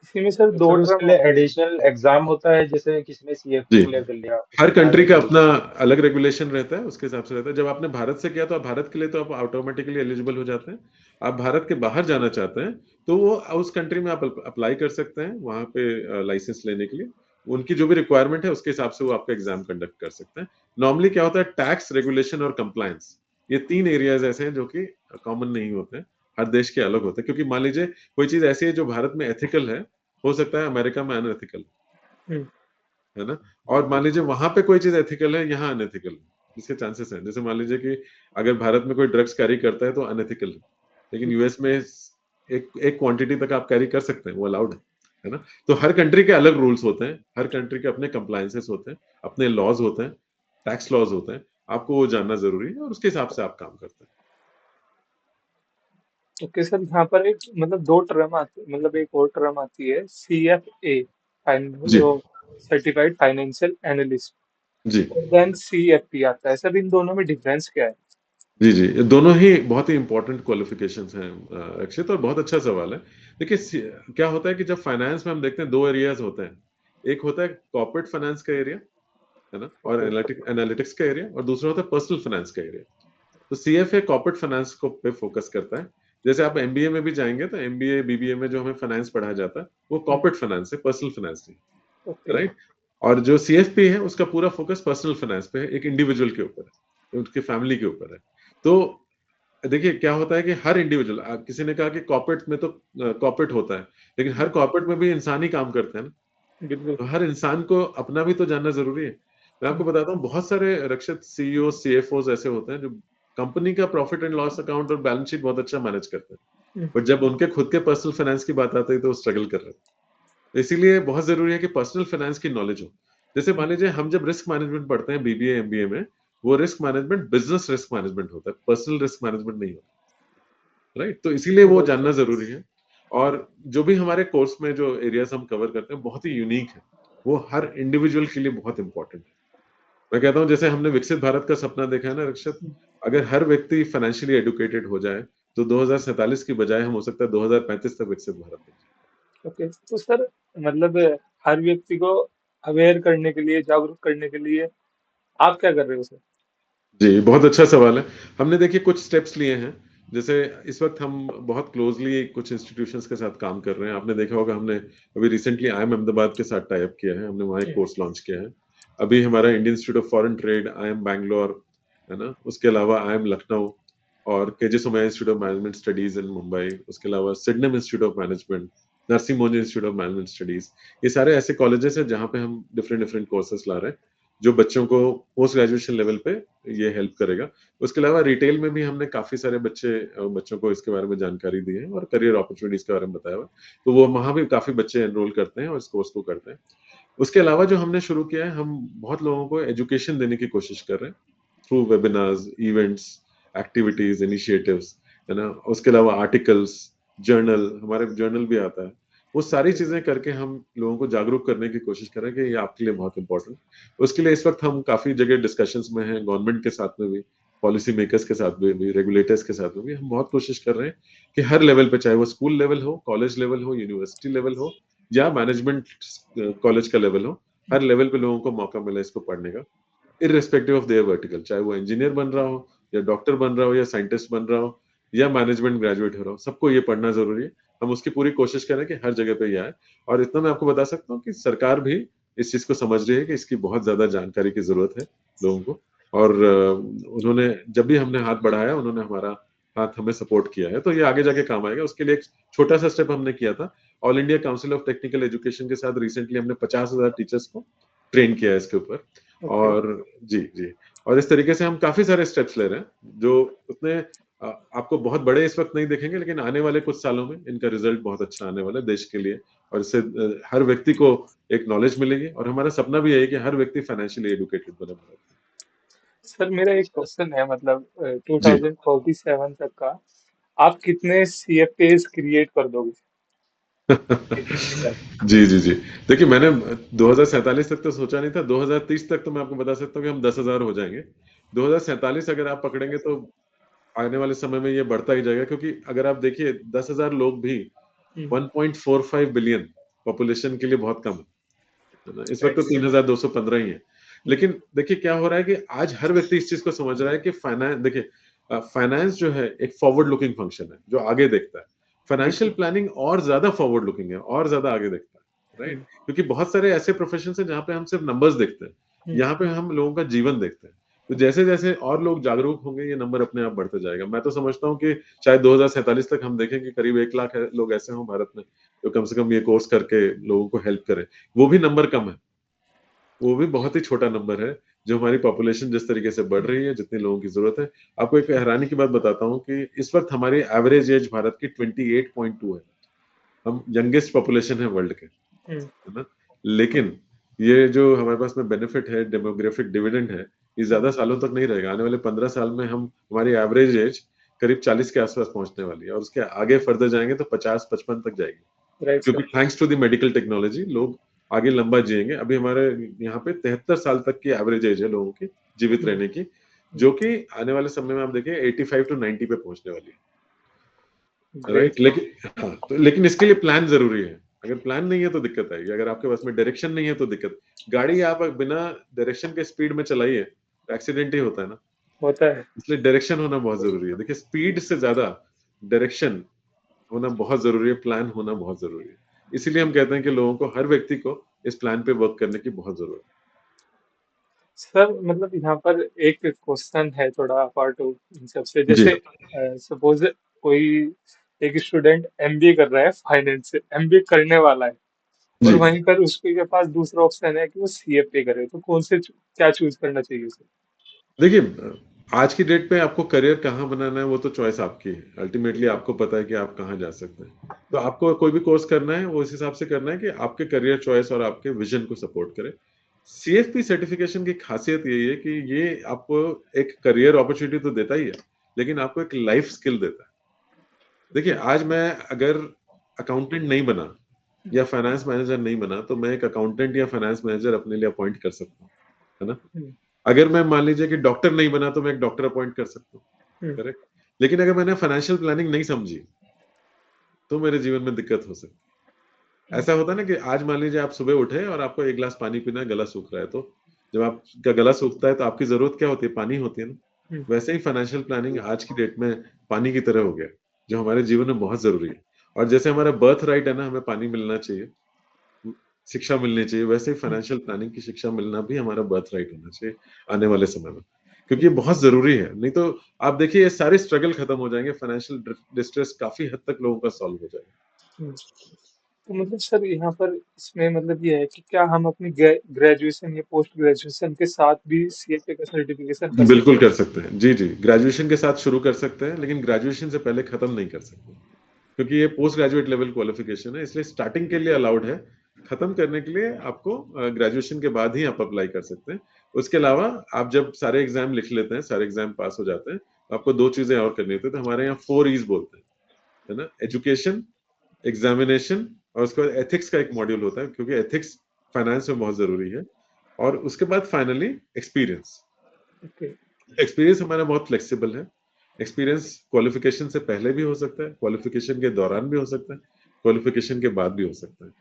इसी में सर तो दो सर उसके टर्म लिए आती है। एडिशनल एग्जाम होता है, जैसे किसी ने हैं। सीएफपी जी, क्लियर कर लिया हर उसके कंट्री आगे का कोई। अपना अलग रेगुलेशन रहता है, उसके हिसाब से रहता है। जब आपने भारत से किया तो आप भारत के लिए तो आप ऑटोमेटिकली एलिजिबल हो जाते हैं। आप भारत के बाहर जाना चाहते हैं तो वो उस कंट्री में आप अप्लाई कर सकते हैं, वहां पे लाइसेंस लेने के लिए उनकी जो भी रिक्वायरमेंट है उसके हिसाब से वो आपका एग्जाम कंडक्ट कर सकते हैं। नॉर्मली क्या होता है, टैक्स, रेगुलेशन और कंप्लायंस, ये तीन एरियाज ऐसे हैं जो कि कॉमन नहीं होते हैं, हर देश के अलग होते हैं। क्योंकि मान लीजिए कोई चीज ऐसी है जो भारत में एथिकल है, हो सकता है अमेरिका में अनएथिकल, हम्म, है ना? जी और मान लीजिए बिल्कुल। वहां पे कोई चीज एथिकल है, यहाँ अनएथिकल है, इसके चांसेस हैं। जैसे मान लीजिए कि अगर भारत में कोई ड्रग्स कैरी करता है तो अनएथिकल है, लेकिन यूएस में एक एक क्वांटिटी तक आप कैरी कर सकते हैं, वो अलाउड है ना? तो हर कंट्री के अलग रूल्स होते हैं, हर कंट्री के अपने कंप्लायंसेस होते हैं, अपने लॉज होते हैं, टैक्स लॉज होते हैं। आपको वो जानना जरूरी है और उसके हिसाब से आप काम करते हैं। ओके सर, यहाँ पर एक मतलब दो टर्म आती है, मतलब एक और टर्म आती है CFA, जी जो सर्टिफाइड फाइनेंशियल एनालिस्ट। जी और देन CFP आता है। सर इन दोनों में डिफरेंस क्या है? जी जी, ये दोनों ही बहुत ही इंपॉर्टेंट क्वालिफिकेशंस हैं अक्षित, और बहुत अच्छा सवाल है। देखिए क्या होता है कि जब फाइनेंस में हम देखते हैं, दो एरियाज होते हैं। एक होता है कॉर्पोरेट फाइनेंस का एरिया, है ना, और ओके। एनालिटिक्स का एरिया, और दूसरा होता है पर्सनल फाइनेंस का एरिया। तो सीएफए कॉर्पोरेट फाइनेंस को पे फोकस करता है। जैसे आप एमबीए में भी जाएंगे तो एमबीए बीबीए में जो हमें फाइनेंस पढ़ाया जाता है वो कॉर्पोरेट फाइनेंस है, पर्सनल फाइनेंस नहीं, ओके। राइट? और जो सीएफपी है उसका पूरा फोकस पर्सनल फाइनेंस पे है, एक इंडिविजुअल के ऊपर है, उसकी फैमिली के ऊपर है। तो देखिए क्या होता है कि हर इंडिविजुअल, किसी ने कहा कि कॉर्पोरेट में तो कॉर्पोरेट होता है, लेकिन हर कॉर्पोरेट में भी इंसान ही काम करते हैं ना। बिल्कुल। तो हर इंसान को अपना भी तो जानना जरूरी है। मैं आपको बताता हूँ, बहुत सारे रक्षित सीईओ सीएफओ ऐसे होते हैं जो कंपनी का प्रॉफिट एंड लॉस अकाउंट और बैलेंस शीट बहुत अच्छा मैनेज करते हैं, बट जब उनके खुद के पर्सनल फाइनेंस की बात आती है तो वो स्ट्रगल कर रहे हैं। तो इसीलिए बहुत जरूरी है कि पर्सनल फाइनेंस की नॉलेज हो। जैसे मान लीजिए हम जब रिस्क मैनेजमेंट पढ़ते हैं बीबीए एमबीए में, वो risk management business risk management होता है, पर्सनल रिस्क मैनेजमेंट नहीं होता, राइट? तो इसीलिए वो राइट जानना सर। जरूरी है। और जो भी हमारे कोर्स में जो एरियाज हम कवर करते हैं बहुत ही यूनिक है, वो हर इंडिविजुअल के लिए बहुत इंपॉर्टेंट है। मैं कहता हूँ जैसे हमने विकसित भारत का सपना देखा है ना रक्षित, अगर हर व्यक्ति फाइनेंशियली एडुकेटेड हो जाए तो 2047 की बजाय हम हो सकता है 2035 तक विकसित भारत देखें। ओके तो सर, मतलब हर व्यक्ति को अवेयर करने के लिए, जागरूक करने के लिए आप क्या कर रहे हो सर? जी, बहुत अच्छा सवाल है। हमने देखिए कुछ स्टेप्स लिए हैं। जैसे इस वक्त हम बहुत क्लोजली कुछ इंस्टीट्यूशंस के साथ काम कर रहे हैं। आपने देखा होगा हमने अभी रिसेंटली आईएम अहमदाबाद के साथ टाई अप किया है, हमने वहाँ एक कोर्स लॉन्च किया है। अभी हमारा Indian Institute of Foreign Trade, IIM Bangalore, है ना, उसके अलावा आईएम लखनऊ और KJ Somaiya Institute of Management Studies in Mumbai, उसके अलावा Sydenham Institute of Management, Narsee Monjee Institute of Management Studies, ये सारे ऐसे कॉलेजेस हैं जहाँ पे हम डिफरेंट डिफरेंट कोर्सेज ला रहे हैं जो बच्चों को पोस्ट ग्रेजुएशन लेवल पे ये हेल्प करेगा। उसके अलावा रिटेल में भी हमने काफी सारे बच्चों को इसके बारे में जानकारी दी है और करियर अपॉर्चुनिटीज के बारे में बताया हुआ है। तो वो वहां भी काफी बच्चे एनरोल करते हैं और इस कोर्स को करते हैं। उसके अलावा जो हमने शुरू किया है, हम बहुत लोगों को एजुकेशन देने की कोशिश कर रहे हैं through webinars, events, activities, initiatives, है ना। उसके अलावा आर्टिकल्स, जर्नल, हमारे जर्नल भी आता है। वो सारी चीजें करके हम लोगों को जागरूक करने की कोशिश करें कि ये आपके लिए बहुत इंपॉर्टेंट। उसके लिए इस वक्त हम काफी जगह डिस्कशंस में हैं, गवर्नमेंट के साथ में भी, पॉलिसी मेकर्स के साथ में भी, रेगुलेटर्स के साथ में भी हम बहुत कोशिश कर रहे हैं कि हर लेवल पे, चाहे वो स्कूल लेवल हो, कॉलेज लेवल हो, यूनिवर्सिटी लेवल हो या मैनेजमेंट कॉलेज का लेवल हो, हर लेवल पे लोगों को मौका मिले इसको पढ़ने का। इररिस्पेक्टिव ऑफ देयर वर्टिकल, चाहे वो इंजीनियर बन रहा हो या डॉक्टर बन रहा हो या साइंटिस्ट बन रहा हो या मैनेजमेंट ग्रेजुएट हो रहा हो, सबको ये पढ़ना जरूरी है। हम उसकी पूरी कोशिश करें कि हर जगह पे ये आए। और इतना मैं आपको बता सकता हूँ कि सरकार भी इस चीज को समझ रही है कि इसकी बहुत ज्यादा जानकारी की जरूरत है लोगों को। और उन्होंने जब भी हमने हाथ बढ़ाया, उन्होंने हमारा हाथ हमें सपोर्ट किया है, तो ये आगे जाके काम आएगा। उसके लिए एक छोटा सा स्टेप हमने किया था। All India council of technical education के साथ रिसेंटली हमने 50,000 टीचर्स को ट्रेन किया है इसके ऊपर। ओके और जी जी, और इस तरीके से हम काफी सारे स्टेप्स ले रहे हैं जो उतने आपको बहुत बड़े इस वक्त नहीं देखेंगे, लेकिन आने वाले कुछ सालों में इनका रिजल्ट बहुत अच्छा आने वाला है देश के लिए। और इससे हर व्यक्ति को एक नॉलेज मिलेगी, और हमारा सपना भी है कि हर व्यक्ति फाइनेंशियली एजुकेटेड बने। सर, मेरा एक क्वेश्चन है, मतलब जी 2047 तक का आप कितने CFAs क्रिएट कर दोगे कितने तक? जी जी जी, देखिए मैंने 2047 तक तो सोचा नहीं था। 2030 तक तो मैं आपको बता सकता हूँ कि हम 10,000 हो जाएंगे। 2047 अगर आप पकड़ेंगे तो आने वाले समय में ये बढ़ता ही जाएगा, क्योंकि अगर आप देखिए 10,000 लोग भी हम्म, 1.45 बिलियन पॉपुलेशन के लिए बहुत कम है ना। इस वक्त तो राइट। 3,215 ही है। लेकिन देखिए क्या हो रहा है कि आज हर व्यक्ति इस चीज को समझ रहा है कि फाइनेंस, देखिए फाइनेंस जो है एक फॉरवर्ड लुकिंग फंक्शन है जो आगे देखता है। फाइनेंशियल बिल्कुल। प्लानिंग और ज्यादा फॉरवर्ड लुकिंग है, और ज्यादा आगे देखता है, राइट। हम्म, क्योंकि बहुत सारे ऐसे प्रोफेशन है जहाँ पे हम सिर्फ नंबर्स देखते हैं, हम्म, यहाँ पे हम लोगों का जीवन देखते हैं। तो जैसे जैसे और लोग जागरूक होंगे, ये नंबर अपने आप बढ़ते जाएगा। मैं तो समझता हूँ कि शायद 2047 तक हम देखें कि करीब 1 लाख लोग ऐसे हों भारत में जो कम से कम ये कोर्स करके लोगों को हेल्प करें। वो भी नंबर कम है, वो भी बहुत ही छोटा नंबर है, जो हमारी पॉपुलेशन जिस तरीके से बढ़ रही है, जितने लोगों की जरूरत है। आपको एक हैरानी की बात बताता हूँ कि इस वक्त हमारी एवरेज एज भारत की 28.2 है। हम यंगेस्ट पॉपुलेशन है वर्ल्ड के, हम्म, है ना। लेकिन ये जो हमारे पास में बेनिफिट है, डेमोग्राफिक डिविडेंड है, ये हम्म, ज्यादा सालों तक नहीं रहेगा। आने वाले 15 साल में हम हमारी एवरेज एज करीब 40 के आसपास पहुंचने वाली है, और उसके आगे फर्दर जाएंगे तो 50-55 तक जाएगी। राइट क्योंकि sir. Thanks to the medical technology लोग आगे लंबा जिएंगे। अभी हमारे यहाँ पे 73 साल तक की एवरेज एज है लोगों की जीवित हम्म, रहने की, हम्म, जो कि आने वाले समय में आप देखिए 85 टू 90 पे पहुंचने वाली है, ग्रेट राइट। सर। लेकिन हाँ, तो लेकिन इसके लिए प्लान जरूरी है। अगर प्लान नहीं है तो दिक्कत आएगी, अगर आपके पास में डायरेक्शन नहीं है तो दिक्कत। गाड़ी आप बिना डायरेक्शन के स्पीड में चलाइए तो एक्सीडेंट ही होता है ना। होता है। इसलिए डायरेक्शन होना बहुत जरूरी है। देखिए स्पीड से ज्यादा डायरेक्शन होना बहुत जरूरी है, प्लान होना बहुत जरूरी है। इसीलिए हम कहते हैं कि लोगों को, हर व्यक्ति को इस प्लान पे वर्क करने की बहुत जरूरत सर, मतलब यहाँ पर एक क्वेश्चन है थोड़ा अपार्ट इन सबसे, है। जी जैसे सपोज कोई एक स्टूडेंट MBA कर रहा है, फाइनेंस से MBA करने वाला है, और जी, वहीं पर उसके के पास दूसरा ऑप्शन है कि वो CFA करे, तो कौन से क्या चूज करना चाहिए उसे? देखिए आज की डेट पे आपको करियर कहाँ बनाना है वो तो चॉइस आपकी है। अल्टीमेटली आपको पता है कि आप कहाँ जा सकते हैं। तो आपको कोई भी कोर्स करना है वो इस हिसाब से करना है कि आपके करियर चॉइस और आपके विजन को सपोर्ट करे। CFP सर्टिफिकेशन की खासियत यही है कि ये आपको एक करियर अपॉर्चुनिटी तो देता ही है, लेकिन आपको एक लाइफ स्किल देता है। देखिए आज मैं अगर अकाउंटेंट नहीं बना या फाइनेंस मैनेजर नहीं बना, तो मैं एक अकाउंटेंट या फाइनेंस मैनेजर अपने लिए अपॉइंट कर सकता हूँ, है ना। हम्म, अगर मैं मान लीजिए कि डॉक्टर नहीं बना तो मैं एक डॉक्टर अपॉइंट कर सकता हूँ, हम्म, करेक्ट। लेकिन अगर मैंने फाइनेंशियल प्लानिंग नहीं समझी तो मेरे जीवन में दिक्कत हो सकती है। हम्म, ऐसा होता है ना कि आज मान लीजिए आप सुबह उठे और आपको 1 गिलास पानी पीना है, गला सूख रहा है, तो जब आपका गला सूखता है तो आपकी जरूरत क्या होती है? पानी होती है ना। हम्म, वैसे ही फाइनेंशियल प्लानिंग आज की डेट में पानी की तरह हो गया, जो हमारे जीवन में बहुत जरूरी है। और जैसे हमारा बर्थ राइट है ना, हमें पानी मिलना चाहिए, शिक्षा मिलनी चाहिए, वैसे ही हम्म, फाइनेंशियल प्लानिंग की शिक्षा मिलना भी हमारा बर्थ राइट होना चाहिए आने वाले समय में। क्योंकि ये बहुत जरूरी है, नहीं तो आप देखिए ये सारे स्ट्रगल खत्म हो जाएंगे, फाइनेंशियल डिस्ट्रेस काफी हद तक लोगों का सॉल्व हो जाएगा। हम्म। तो मतलब सर, यहाँ पर इसमें मतलब ये है कि क्या हम अपनी ग्रेजुएशन या पोस्ट ग्रेजुएशन के साथ भी CFA का सर्टिफिकेशन कर बिल्कुल सकते हैं? कर सकते हैं, जी जी, ग्रेजुएशन के साथ शुरू कर सकते हैं, लेकिन ग्रेजुएशन से पहले खत्म नहीं कर सकते, क्योंकि ये पोस्ट ग्रेजुएट लेवल क्वालिफिकेशन है। इसलिए स्टार्टिंग के लिए अलाउड है, खत्म करने के लिए आपको ग्रेजुएशन के बाद ही आप अप्लाई कर सकते हैं। उसके अलावा आप जब सारे एग्जाम लिख लेते हैं, सारे एग्जाम पास हो जाते हैं, तो आपको दो चीजें और करनी होती है। तो हमारे यहाँ 4 E's बोलते हैं, है ना। एजुकेशन, एग्जामिनेशन, और उसके बाद एथिक्स का एक मॉड्यूल होता है, क्योंकि एथिक्स फाइनेंस में बहुत जरूरी है। और उसके बाद फाइनली एक्सपीरियंस। ओके। एक्सपीरियंस हमारा बहुत फ्लेक्सिबल है। एक्सपीरियंस क्वालिफिकेशन से पहले भी हो सकता है, क्वालिफिकेशन के दौरान भी हो सकता है, क्वालिफिकेशन के बाद भी हो सकता है।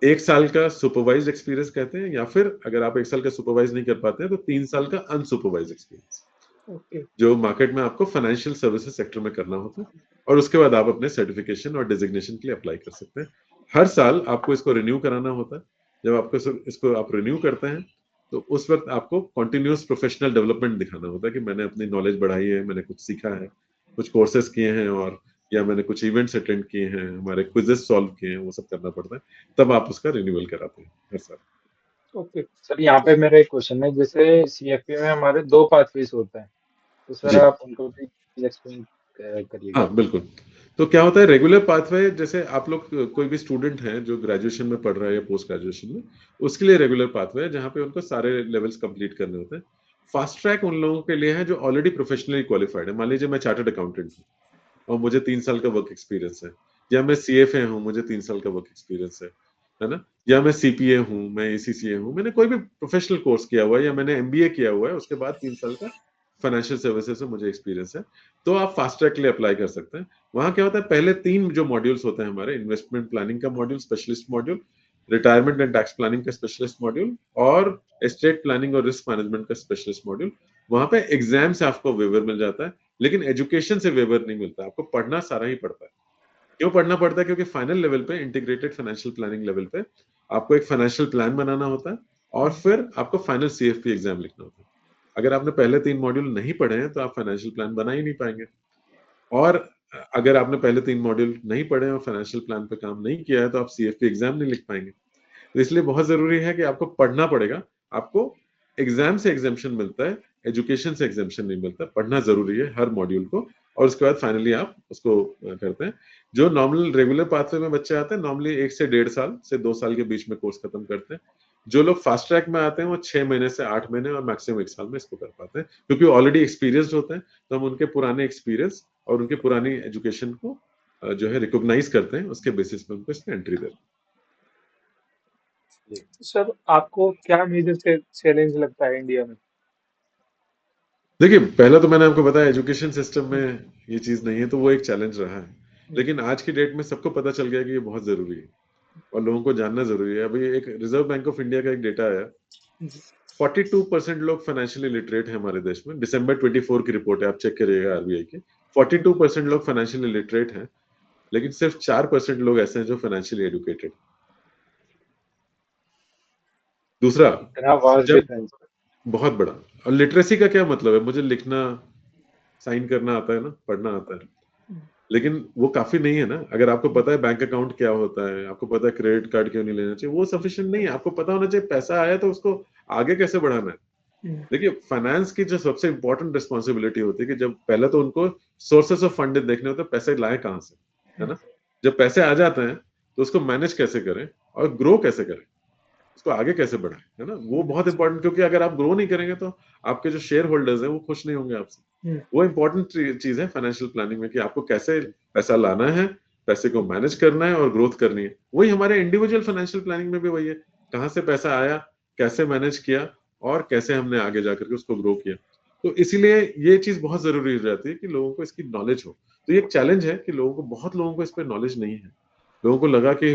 1 साल का सुपरवाइज्ड एक्सपीरियंस कहते हैं, या फिर अगर आप 1 साल का सुपरवाइज नहीं कर पाते हैं तो 3 साल का अनसुपरवाइज्ड एक्सपीरियंस, ओके। जो मार्केट में आपको फाइनेंशियल सर्विसेज सेक्टर में करना होता है, और उसके बाद आप अपने सर्टिफिकेशन और डिजिग्नेशन के लिए अप्लाई कर सकते हैं। हर साल आपको इसको रिन्यू कराना होता है। जब आपको इसको आप रिन्यू करते हैं तो उस वक्त आपको कॉन्टिन्यूस प्रोफेशनल डेवलपमेंट दिखाना होता है कि मैंने अपनी नॉलेज बढ़ाई है, मैंने कुछ सीखा है, कुछ कोर्सेज किए हैं, और या मैंने कुछ इवेंट्स अटेंड किए हैं, हमारे क्विजेस सॉल्व किए हैं, वो सब करना पड़ता है, तब आप उसका रिन्यूअल कराते हैं हर साल। ओके। सर यहाँ पे मेरा एक क्वेश्चन है, जैसे सीएफपी में हमारे 2 पाथवेज होते हैं, तो सर जी आप उनको भी एक्सप्लेन करिएगा। हाँ, बिल्कुल। तो क्या होता है रेगुलर पाथवे, जैसे आप लोग कोई भी स्टूडेंट हैं जो ग्रेजुएशन में पढ़ रहा है या पोस्ट ग्रेजुएशन में, उसके लिए रेगुलर पाथवे है जहाँ पे उनको सारे लेवल्स कंप्लीट करने होते हैं। फास्ट ट्रैक उन लोगों के लिए है जो ऑलरेडी प्रोफेशनली क्वालिफाइड है। मान लीजिए मैं चार्टर्ड अकाउंटेंट हूँ और मुझे 3 साल का वर्क एक्सपीरियंस है, या मैं सीएफए हूँ, मुझे 3 साल का वर्क एक्सपीरियंस है ना, या मैं सीपीए हूँ, मैं एसीसीए हूँ, मैंने कोई भी प्रोफेशनल कोर्स किया हुआ है, या मैंने एमबीए किया हुआ है, उसके बाद 3 साल का फाइनेंशियल सर्विसेज में मुझे एक्सपीरियंस है, तो आप फास्ट ट्रैक के लिए अप्लाई कर सकते हैं। वहां क्या होता है, पहले 3 जो मॉड्यूल्स होते हैं हमारे, इन्वेस्टमेंट प्लानिंग का module, specialist module, retirement and tax planning का स्पेशलिस्ट मॉड्यूल, और एस्टेट प्लानिंग और रिस्क मैनेजमेंट का स्पेशलिस्ट मॉड्यूल। वहां पे एग्जाम से आपको वेवर मिल जाता है, लेकिन एजुकेशन से वेवर नहीं मिलता, आपको पढ़ना सारा ही पड़ता है। क्यों पढ़ना पड़ता है? क्योंकि फाइनल लेवल पे, इंटीग्रेटेड फाइनेंशियल प्लानिंग लेवल पे, आपको एक फाइनेंशियल प्लान बनाना होता है, और फिर आपको फाइनल सीएफपी एग्जाम लिखना होता है। अगर आपने पहले 3 मॉड्यूल नहीं पढ़े हैं तो आप फाइनेंशियल प्लान बना ही नहीं पाएंगे। और अगर आपने पहले 3 मॉड्यूल नहीं पढ़े और फाइनेंशियल प्लान पे काम नहीं किया है तो आप सीएफपी एग्जाम नहीं लिख पाएंगे। तो इसलिए बहुत जरूरी है कि आपको पढ़ना पड़ेगा। आपको एग्जाम से एग्जाम्शन मिलता है, एजुकेशन से एग्जाम्शन नहीं मिलता। पढ़ना जरूरी है हर मॉड्यूल को, और उसके बाद फाइनली आप उसको करते हैं। जो नॉर्मल रेगुलर पाथवे में बच्चे आते हैं, नॉर्मली 1 से 1.5 साल से 2 साल के बीच में कोर्स खत्म करते हैं। जो लोग फास्ट ट्रैक में आते हैं वो 6 महीने से 8 महीने और मैक्सिमम 1 साल में इसको कर पाते हैं, क्योंकि ऑलरेडी एक्सपीरियंस्ड होते हैं। तो हम उनके पुराने एक्सपीरियंस और उनके पुरानी एजुकेशन को जो है रिकॉग्नाइज करते हैं, उसके बेसिस पे उनको इसमें एंट्री देते हैं। सर आपको क्या मेजर चैलेंज लगता है इंडिया में? देखिए, पहला तो मैंने आपको बताया एजुकेशन सिस्टम में ये चीज नहीं है, तो वो एक चैलेंज रहा है। लेकिन आज की डेट में सबको पता चल गया कि ये बहुत जरूरी है और लोगों को जानना जरूरी है। अभी एक रिजर्व बैंक ऑफ इंडिया का एक डेटा आया, 42% लोग फाइनेंशियली लिटरेट हैं हमारे देश में। दिसंबर 24 की रिपोर्ट है, आप चेक करिएगा आरबीआई की। 42% लोग फाइनेंशियली लिटरेट हैं, लेकिन सिर्फ 4% लोग ऐसे हैं जो फाइनेंशियली एडुकेटेड। दूसरा, इतना वास्ट जब डिफरेंस। बहुत बड़ा, और लिटरेसी का क्या मतलब है? मुझे लिखना, साइन करना आता है ना, पढ़ना आता है, लेकिन वो काफी नहीं है ना। अगर आपको पता है बैंक अकाउंट क्या होता है, आपको पता है क्रेडिट कार्ड क्यों नहीं लेना चाहिए, वो सफिशिएंट नहीं है। आपको पता होना चाहिए पैसा आया तो उसको आगे कैसे बढ़ाना है। देखिए, फाइनेंस की जो सबसे इंपॉर्टेंट रिस्पॉन्सिबिलिटी होती है कि जब पहले तो उनको सोर्सेस ऑफ फंड देखने होते हैं, पैसे लाए कहाँ से, है ना। जब पैसे आ जाते हैं तो उसको मैनेज कैसे करें और ग्रो कैसे करें, उसको आगे कैसे बढ़ाएं, है ना, वो बहुत इंपॉर्टेंट। क्योंकि अगर आप ग्रो नहीं करेंगे तो आपके जो शेयर होल्डर्स हैं वो खुश नहीं होंगे आपसे। वो इंपॉर्टेंट चीज है फाइनेंशियल प्लानिंग में कि आपको कैसे पैसा लाना है, पैसे को मैनेज करना है और ग्रोथ करनी है। वही हमारे इंडिविजुअल फाइनेंशियल प्लानिंग में भी वही है, कहाँ से पैसा आया, कैसे मैनेज किया, और कैसे हमने आगे जाकर के उसको ग्रो किया। तो इसीलिए ये चीज बहुत जरूरी हो जाती है कि लोगों को इसकी नॉलेज हो। तो ये एक चैलेंज है कि लोगों को, बहुत लोगों को इस पर नॉलेज नहीं है। लोगों को लगा कि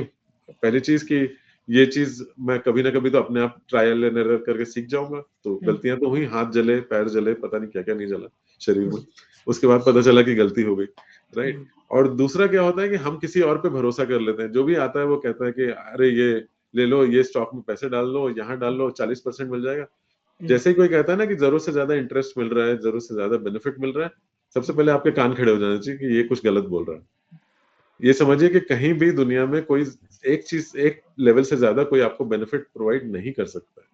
पहली चीज की ये चीज मैं कभी ना कभी तो अपने आप ट्रायल एंड एरर करके सीख जाऊंगा, तो गलतियां तो हुई, हाथ जले, पैर जले, पता नहीं क्या क्या नहीं जला शरीर में। उसके बाद पता चला कि गलती हो गई, राइट। और दूसरा क्या होता है कि हम किसी और पे भरोसा कर लेते हैं। जो भी आता है वो कहता है कि अरे ये ले लो, ये स्टॉक में पैसे डाल लो, यहाँ डाल लो, 40% मिल जाएगा। जैसे ही कोई कहता है ना कि जरूरत से ज्यादा इंटरेस्ट मिल रहा है, जरूरत से ज्यादा बेनिफिट मिल रहा है, सबसे पहले आपके कान खड़े हो जाने चाहिए कि ये कुछ गलत बोल रहा है। ये समझिए कि कहीं भी दुनिया में कोई एक चीज, एक लेवल से ज्यादा कोई आपको बेनिफिट प्रोवाइड नहीं कर सकता है,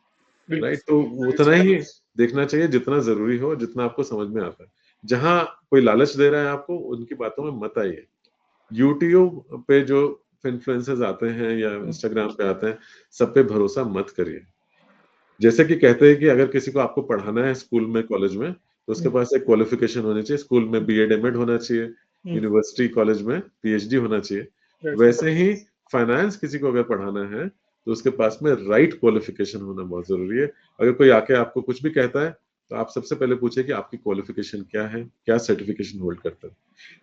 बिल्कुल राइट। सर। तो उतना ही देखना चाहिए जितना जरूरी हो, जितना आपको समझ में आता है। जहां कोई लालच दे रहा है आपको, उनकी बातों में मत आइए। यूट्यूब पे जो इन्फ्लुएंसर्स आते हैं या इंस्टाग्राम पे आते हैं, सब पे भरोसा मत करिए। जैसे कि कहते हैं कि अगर किसी को आपको पढ़ाना है स्कूल में, कॉलेज में, तो उसके पास एक क्वालिफिकेशन होनी चाहिए। स्कूल में बीएड एमएड होना चाहिए, यूनिवर्सिटी कॉलेज में पीएचडी होना चाहिए। वैसे ही फाइनेंस किसी को अगर पढ़ाना है तो उसके पास में राइट क्वालिफिकेशन होना बहुत जरूरी है। अगर कोई आके आपको कुछ भी कहता है तो आप सबसे पहले पूछिए कि आपकी क्वालिफिकेशन क्या है, क्या सर्टिफिकेशन होल्ड करता है।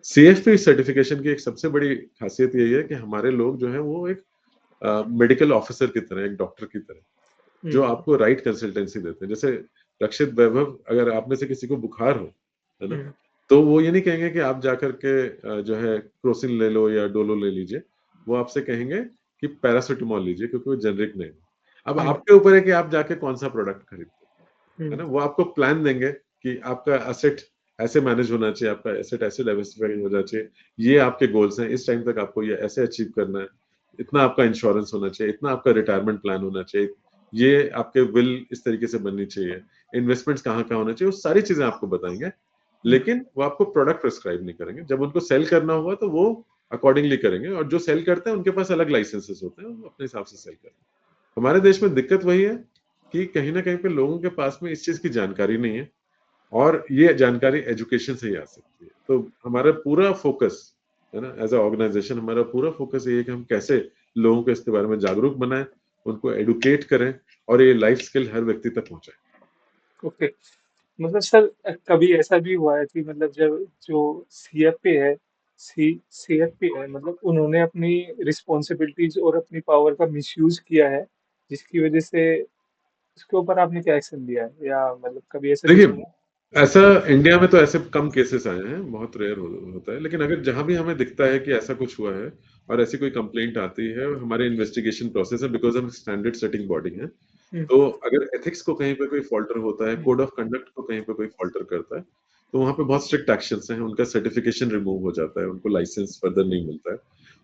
सीएफपी सर्टिफिकेशन की एक सबसे बड़ी खासियत यही है कि हमारे लोग जो है वो एक मेडिकल ऑफिसर की तरह, एक डॉक्टर की तरह, जो आपको राइट कंसल्टेंसी देते हैं। जैसे रक्षित वैभव, अगर आप में से किसी को बुखार हो, है ना, तो वो ये नहीं कहेंगे कि आप जाकर के जो है क्रोसिन ले लो या डोलो ले लीजिए। वो आपसे कहेंगे कि पैरासिटामोल लीजिए, क्योंकि वो जेनरिक नेम। अब आपके ऊपर है कि आप जाके कौन सा प्रोडक्ट खरीदते हैं, है ना। वो आपको प्लान देंगे कि आपका एसेट ऐसे मैनेज होना चाहिए, आपका एसेट ऐसे डाइवर्सिफाई होना चाहिए, ये आपके गोल्स हैं, इस टाइम तक आपको ये ऐसे अचीव करना है, इतना आपका इंश्योरेंस होना चाहिए, इतना आपका रिटायरमेंट प्लान होना चाहिए, ये आपके विल इस तरीके से बननी चाहिए, इन्वेस्टमेंट्स कहाँ कहाँ होना चाहिए, वो सारी चीजें आपको बताएंगे। लेकिन वो आपको प्रोडक्ट प्रिस्क्राइब नहीं करेंगे। जब उनको सेल करना होगा तो वो अकॉर्डिंगली करेंगे, और जो सेल करते हैं उनके पास अलग लाइसेंसेस होते हैं, वो अपने हिसाब से सेल करते हैं। हमारे देश में दिक्कत वही है कि कहीं ना कहीं पे लोगों के पास में इस चीज की जानकारी नहीं है, और ये जानकारी एजुकेशन से ही आ सकती है। तो हमारा पूरा फोकस है ना, एज अ ऑर्गेनाइजेशन हमारा पूरा फोकस ये है कि हम कैसे लोगों को इसके बारे में जागरूक बनाएं, उनको एडुकेट करें, और ये लाइफ स्किल हर व्यक्ति तक पहुंचाएं। ओके। मतलब सर, कभी ऐसा भी हुआ है कि मतलब जब जो सीएफपी है, सीएफपी है, मतलब उन्होंने अपनी रिस्पॉन्सिबिलिटीज और अपनी पावर का मिसयूज किया है, जिसकी वजह से उसके ऊपर आपने क्या एक्शन लिया है, या मतलब कभी ऐसा कुछ देखिए, हुआ? ऐसा इंडिया में तो ऐसे कम केसेस आए हैं, बहुत रेयर होता है, लेकिन अगर जहां भी हमें दिखता है कि ऐसा कुछ हुआ है और ऐसी कोई कंप्लेंट आती है, हमारे इन्वेस्टिगेशन प्रोसेस है, बिकॉज हम स्टैंडर्ड सेटिंग बॉडी है, हम्म, तो अगर एथिक्स को कहीं पे कोई फॉल्टर होता है, कोड ऑफ कंडक्ट को कहीं पे कोई फॉल्टर करता है, तो वहां पे बहुत स्ट्रिक्ट एक्शंस हैं, उनका सर्टिफिकेशन रिमूव हो जाता है, उनको लाइसेंस फर्दर नहीं मिलता है,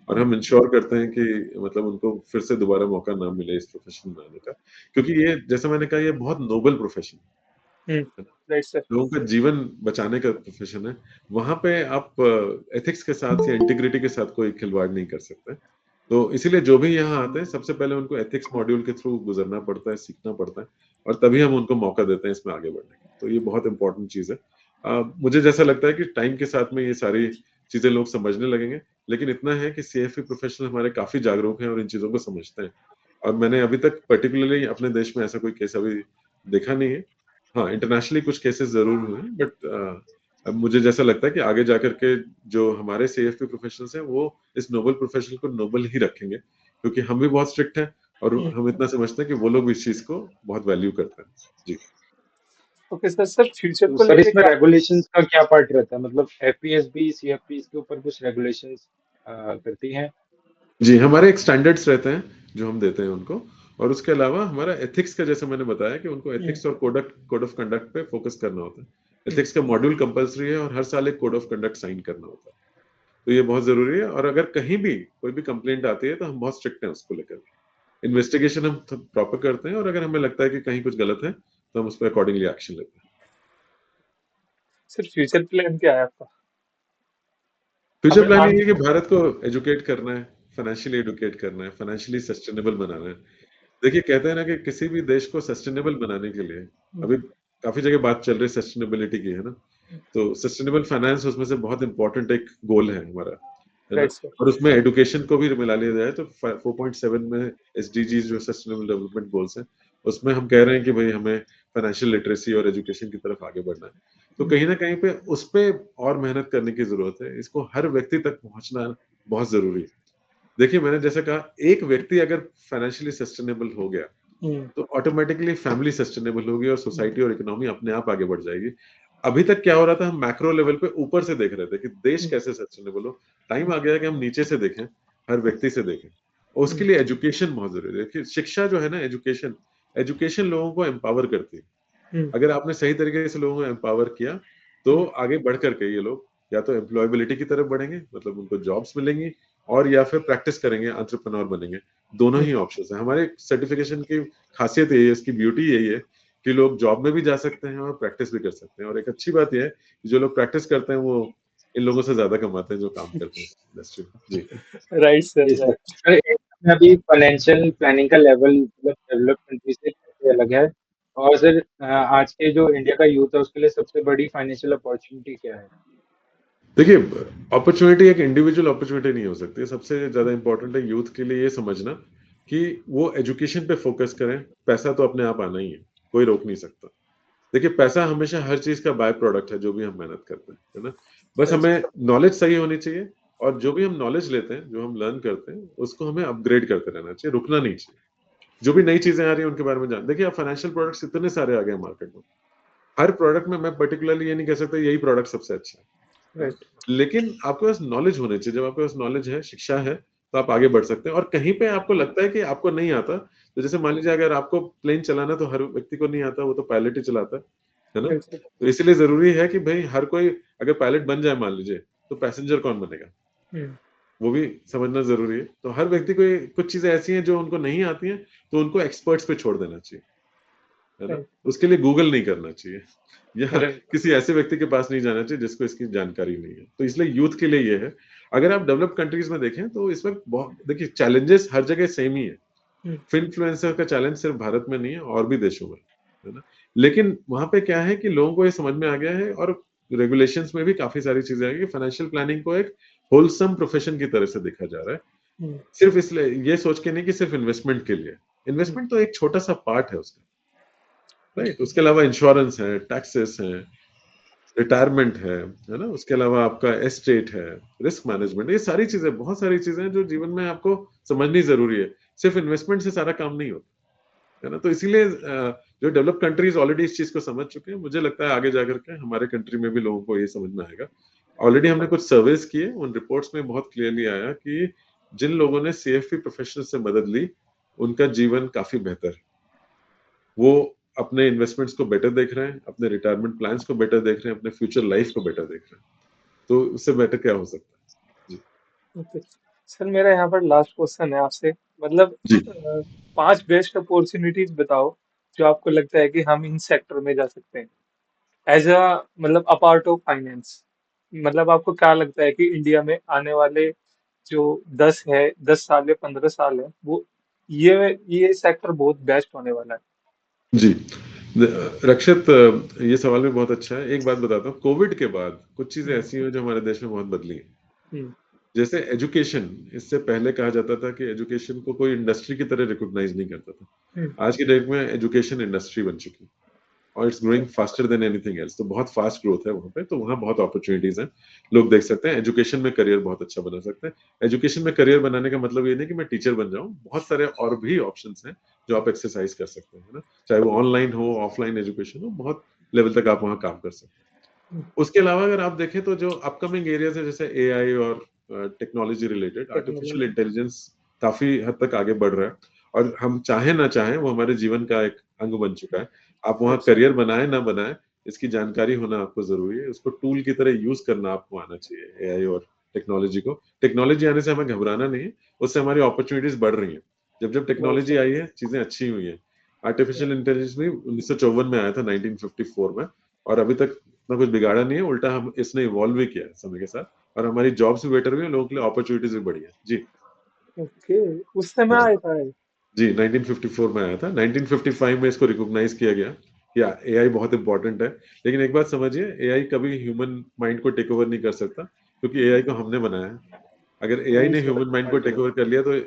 और हम इंश्योर करते हैं कि मतलब उनको फिर से दोबारा मौका ना मिले इस प्रोफेशन में आने का, क्योंकि ये, जैसा मैंने कहा, ये बहुत नोबल प्रोफेशन है। Right sir. लोगों का जीवन बचाने का प्रोफेशन है। वहां पे आप एथिक्स के साथ या इंटीग्रिटी के साथ कोई खिलवाड़ नहीं कर सकते। तो इसीलिए जो भी यहाँ आते हैं, सबसे पहले उनको एथिक्स मॉड्यूल के थ्रू गुजरना पड़ता है, सीखना पड़ता है, और तभी हम उनको मौका देते हैं इसमें आगे बढ़ने का। तो ये बहुत इंपॉर्टेंट चीज है। मुझे जैसा लगता है कि टाइम के साथ में ये सारी चीजें लोग समझने लगेंगे, लेकिन इतना है कि सीएफए प्रोफेशनल हमारे काफी जागरूक हैं और इन चीजों को समझते हैं। और मैंने अभी तक पर्टिकुलरली अपने देश में ऐसा कोई केस अभी देखा नहीं है। हाँ, इंटरनेशनली कुछ केसेस जरूर हुए हैं, बट अब मुझे जैसा लगता है कि आगे जाकर के जो हमारे सीएफपी प्रोफेशनल्स हैं, वो इस नोबल प्रोफेशन को नोबल ही रखेंगे, क्योंकि हम भी बहुत स्ट्रिक्ट हैं, और हम इतना समझते हैं कि वो लोग भी इस चीज को बहुत वैल्यू करते हैं। जी। Okay sir. सर फ्यूचर तो को सर लेके इसमें क्या? रेगुलेशंस का क्या पार्ट रहता है? मतलब एफपीएसबी सीएफपी के ऊपर कुछ रेगुलेशंस करती हैं? जी, हमारे एक स्टैंडर्ड्स रहते हैं जो हम देते हैं उनको, और उसके अलावा हमारा एथिक्स का, जैसे मैंने बताया कि उनको एथिक्स और कोड ऑफ कंडक्ट पे फोकस करना होता है। एथिक्स का मॉड्यूल कंपलसरी है, और हर साल एक कोड ऑफ कंडक्ट साइन करना होता है। तो ये बहुत जरूरी है, और अगर कहीं भी कोई भी कंप्लेंट आती है तो हम बहुत स्ट्रिक्ट हैं उसको लेकर। इन्वेस्टिगेशन हम प्रॉपर करते हैं, और अगर हमें लगता है कि कहीं कुछ गलत है तो हम उस पर अकॉर्डिंगली एक्शन लेते हैं। सर फ्यूचर प्लान क्या है आपका? फ्यूचर अब प्लान ये आप। है कि भारत को एजुकेट करना है, फाइनेंशियली एडुकेट करना है, फाइनेंशियली सस्टेनेबल बनाना है। देखिए, कहते हैं ना कि किसी भी देश को सस्टेनेबल बनाने के लिए, अभी काफी जगह बात चल रही है सस्टेनेबिलिटी की, है ना, तो सस्टेनेबल फाइनेंस उसमें से बहुत इंपॉर्टेंट एक गोल है हमारा, है ना। Right sir. और उसमें एडुकेशन को भी मिला लिया जाए तो 4.7 में एसडीजीज जो सस्टेनेबल डेवलपमेंट गोल्स हैं, उसमें हम कह रहे हैं कि भाई हमें फाइनेंशियल लिटरेसी और एजुकेशन की तरफ आगे बढ़ना है। तो कहीं ना कहीं पे उस पे और मेहनत करने की जरूरत है, इसको हर व्यक्ति तक पहुंचना बहुत जरूरी है। देखिए, मैंने जैसे कहा, एक व्यक्ति अगर फाइनेंशियली सस्टेनेबल हो गया, तो ऑटोमेटिकली फैमिली सस्टेनेबल होगी, और सोसाइटी और इकोनॉमी अपने आप आगे बढ़ जाएगी। अभी तक क्या हो रहा था, हम मैक्रो लेवल पे ऊपर से देख रहे थे कि देश कैसे सस्टेनेबल हो। टाइम आ गया है कि हम नीचे से देखें, हर व्यक्ति से देखें, और उसके लिए एजुकेशन बहुत जरूरी है। देखिए, शिक्षा जो है ना, एजुकेशन एजुकेशन लोगों को एम्पावर करती है। अगर आपने सही तरीके से लोगों को एम्पावर किया, तो आगे बढ़ करके ये लोग या तो एम्प्लॉयबिलिटी की तरफ बढ़ेंगे, मतलब उनको जॉब्स मिलेंगी, और या फिर प्रैक्टिस करेंगे, एंटरप्रेन्योर बनेंगे। दोनों ही ऑप्शंस हैं। हमारे सर्टिफिकेशन की खासियत यही है, इसकी ब्यूटी यही है कि लोग जॉब में भी जा सकते हैं और प्रैक्टिस भी कर सकते हैं। और एक अच्छी बात यह है कि जो लोग प्रैक्टिस करते हैं, वो इन लोगों से ज्यादा कमाते हैं जो काम करते हैं इंडस्ट्री में। जी। राइट जी sir, sir. Right. Sir India में अभी फाइनेंशियल प्लानिंग का लेवल मतलब डेवलप्ड कंट्री से काफी अलग है। और सर आज के जो इंडिया का यूथ है उसके लिए सबसे बड़ी फाइनेंशियल अपॉर्चुनिटी क्या है? देखिए, अपॉर्चुनिटी एक इंडिविजुअल अपॉर्चुनिटी नहीं हो सकती। सबसे ज्यादा इंपॉर्टेंट है यूथ के लिए ये समझना कि वो एजुकेशन पे फोकस करें। पैसा तो अपने आप आना ही है, कोई रोक नहीं सकता। देखिए, पैसा हमेशा हर चीज का बाय प्रोडक्ट है, जो भी हम मेहनत करते हैं, है ना। बस राइट। हमें नॉलेज सही होनी चाहिए, और जो भी हम नॉलेज लेते हैं, जो हम लर्न करते हैं, उसको हमें अपग्रेड करते रहना चाहिए, रुकना नहीं चाहिए। जो भी नई चीजें आ रही हैं उनके बारे में जान, देखिए आप फाइनेंशियल प्रोडक्ट्स इतने सारे आ गए मार्केट में, हर प्रोडक्ट में मैं पर्टिकुलरली ये नहीं कह सकता यही प्रोडक्ट सबसे अच्छा है, राइट। लेकिन आपके पास नॉलेज होने चाहिए। जब आपके पास नॉलेज है, शिक्षा है, तो आप आगे बढ़ सकते हैं। और कहीं पे आपको लगता है कि आपको नहीं आता, तो जैसे मान लीजिए अगर आपको प्लेन चलाना तो हर व्यक्ति को नहीं आता, वो तो पायलट ही चलाता है ना। बिल्कुल। तो इसलिए जरूरी है कि भाई हर कोई अगर पायलट बन जाए मान लीजिए, तो पैसेंजर कौन बनेगा, हम्म। वो भी समझना जरूरी है। तो हर व्यक्ति को कुछ चीजें ऐसी हैं जो उनको नहीं आती हैं, तो उनको एक्सपर्ट्स पे छोड़ देना चाहिए, है ना। राइट। उसके लिए गूगल नहीं करना चाहिए, या राइट। किसी ऐसे व्यक्ति के पास नहीं जाना चाहिए जिसको इसकी जानकारी नहीं है। तो इसलिए यूथ के लिए ये है। अगर आप डेवलप कंट्रीज में देखें तो इस वक्त बहुत, देखिए चैलेंजेस हर जगह सेम ही है। फिनफ्लुएंसर का चैलेंज सिर्फ भारत में नहीं है, और भी देशों में, है ना। लेकिन वहां पे क्या है कि लोगों को ये समझ में आ गया है, और रेगुलेशंस में भी काफी सारी चीजें आ गई, फाइनेंशियल प्लानिंग को एक होलसम प्रोफेशन की तरह से देखा जा रहा है। हम्म। सिर्फ इसलिए ये सोच के नहीं कि सिर्फ इन्वेस्टमेंट के लिए, इन्वेस्टमेंट तो एक छोटा सा पार्ट है उसका, राइट। उसके अलावा इंश्योरेंस है, टैक्सेस है, रिटायरमेंट है ना। उसके अलावा आपका एस्टेट है, रिस्क मैनेजमेंट, ये सारी चीजें, बहुत सारी चीजें हैं जो जीवन में आपको समझनी जरूरी है। सिर्फ इन्वेस्टमेंट से सारा काम नहीं होता, है ना। तो इसीलिए जो डेवलप कंट्रीज ऑलरेडी इस चीज को समझ चुके हैं, मुझे लगता है आगे जाकर के हमारे कंट्री में भी लोगों को ये समझ में आएगा। ऑलरेडी हमने कुछ सर्वेस किए, उन रिपोर्ट्स में बहुत क्लियरली आया कि जिन लोगों ने सीएफपी प्रोफेशनल से मदद ली, उनका जीवन काफी बेहतर है। वो अपने इन्वेस्टमेंट्स को बेटर देख रहे हैं, अपने रिटायरमेंट प्लान्स को बेटर देख रहे हैं, अपने फ्यूचर लाइफ को बेटर देख रहे हैं। तो उससे बेटर क्या हो सकता है। जी ओके सर, मेरा यहाँ पर लास्ट क्वेश्चन है आपसे। मतलब जी 5 बेस्ट अपॉर्चुनिटीज बताओ जो आपको लगता है कि हम इन सेक्टर में जा सकते हैं, एज अ मतलब अपार्ट ऑफ फाइनेंस। मतलब आपको क्या लगता है कि इंडिया में आने वाले जो 10 साल या 15 साल है, वो ये सेक्टर बहुत बेस्ट होने वाला है। जी रक्षित, ये सवाल भी बहुत अच्छा है। एक बात बताता हूँ, कोविड के बाद कुछ चीजें हम्म। ऐसी हैं जो हमारे देश में बहुत बदली हैं। हम्म। जैसे एजुकेशन, इससे पहले कहा जाता था कि एजुकेशन को कोई इंडस्ट्री की तरह रिकॉग्नाइज नहीं करता था। हम्म। आज की डेट में एजुकेशन इंडस्ट्री बन चुकी है, और it's growing faster than anything else. तो बहुत फास्ट ग्रोथ है वहाँ पे, तो वहाँ बहुत अपॉर्चुनिटीज हैं। लोग देख सकते हैं, एजुकेशन में करियर बहुत अच्छा बना सकते हैं। एजुकेशन में करियर बनाने का मतलब ये नहीं कि मैं टीचर बन जाऊं, बहुत सारे और भी ऑप्शंस हैं जो आप एक्सरसाइज कर सकते हैं, है ना। चाहे वो ऑनलाइन हो, ऑफलाइन एजुकेशन हो, बहुत लेवल तक आप वहाँ काम कर सकते हैं। उसके अलावा अगर आप देखें तो जो अपकमिंग एरियाज है, जैसे एआई और technology related, artificial technology. Intelligence काफी हद तक आगे बढ़ रहा है, और हम चाहे ना चाहें वो हमारे जीवन का एक अंग बन चुका है। आप वहाँ करियर बनाए ना बनाए, इसकी जानकारी होना आपको जरूरी है। उसको टूल की तरह यूज करना आपको आना चाहिए, एआई और टेक्नोलॉजी को। टेक्नोलॉजी आने से हमें घबराना नहीं है, उससे हमारी अपॉर्चुनिटीज बढ़ रही हैं। जब जब टेक्नोलॉजी आई है, चीजें अच्छी हुई हैं। आर्टिफिशियल इंटेलिजेंस भी 1954 में आया था, 1954 में, और अभी तक ना कुछ बिगाड़ा नहीं है, उल्टा हम इसने इवॉल्व भी किया है समय के साथ, और हमारी जॉब्स भी बेटर हुई है, लोगों के लिए अपॉर्चुनिटीज भी बढ़ी है। जी ओके, उस समय हाँ आया था ये। जी 1954 में आया था। 1955 में इसको रिकॉग्नाइज किया गया कि एआई बहुत इंपॉर्टेंट है। लेकिन एक बात समझिए, एआई कभी ह्यूमन माइंड को टेक ओवर नहीं कर सकता, क्योंकि एआई को हमने बनाया है। अगर एआई वही ने सर। ह्यूमन माइंड को टेक ओवर कर लिया, तो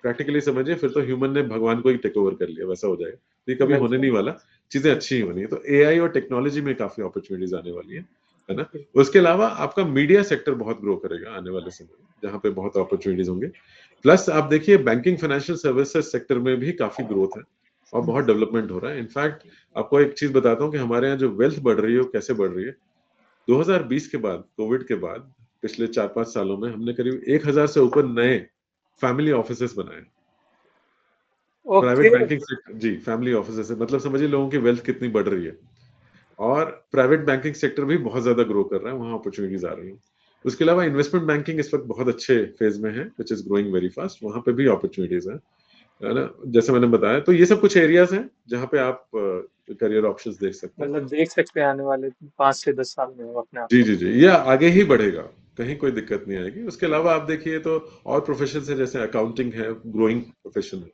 प्रैक्टिकली समझिए फिर तो ह्यूमन ने भगवान को ही टेक ओवर कर लिया, वैसा हो जाएगा। तो ये कभी होने बिल्कुल। नहीं वाला। चीजें अच्छी ही होनी है। तो एआई और टेक्नोलॉजी में काफी अपॉर्चुनिटीज आने वाली है ना। ओके। उसके अलावा आपका मीडिया सेक्टर बहुत ग्रो करेगा आने वाले समय में, जहाँ पे बहुत अपॉर्चुनिटीज होंगे। प्लस आप देखिए बैंकिंग फाइनेंशियल सर्विसेज सेक्टर में भी काफी ग्रोथ है, और बहुत डेवलपमेंट हो रहा है। इनफैक्ट आपको एक चीज बताता हूँ कि हमारे यहाँ जो वेल्थ बढ़ रही है वो कैसे बढ़ रही है। 2020 के बाद, कोविड के बाद, पिछले 4-5 सालों में हमने करीब 1000 से ऊपर नए फैमिली ऑफिसेस बनाए। Private okay. बैंकिंग सेक्टर, जी फैमिली ऑफिसेस है, मतलब समझिए लोगों की वेल्थ कितनी बढ़ रही है। और प्राइवेट बैंकिंग सेक्टर भी बहुत ज्यादा ग्रो कर रहा है, वहां अपॉर्चुनिटीज आ रही हैं। उसके अलावा इन्वेस्टमेंट बैंकिंग इस वक्त बहुत अच्छे फेज में है, which is growing very fast, वहां पे भी अपॉर्चुनिटीज है ना। जैसे मैंने बताया, तो ये सब कुछ एरियाज हैं जहाँ पे आप करियर ऑप्शंस देख सकते हैं। मतलब देख सकते हैं आने वाले 5 से 10 साल में वो अपने आप जी को। जी जी, ये आगे ही बढ़ेगा, कहीं कोई दिक्कत नहीं आएगी। उसके अलावा आप देखिए तो और प्रोफेशन है, जैसे अकाउंटिंग है, ग्रोइंग प्रोफेशन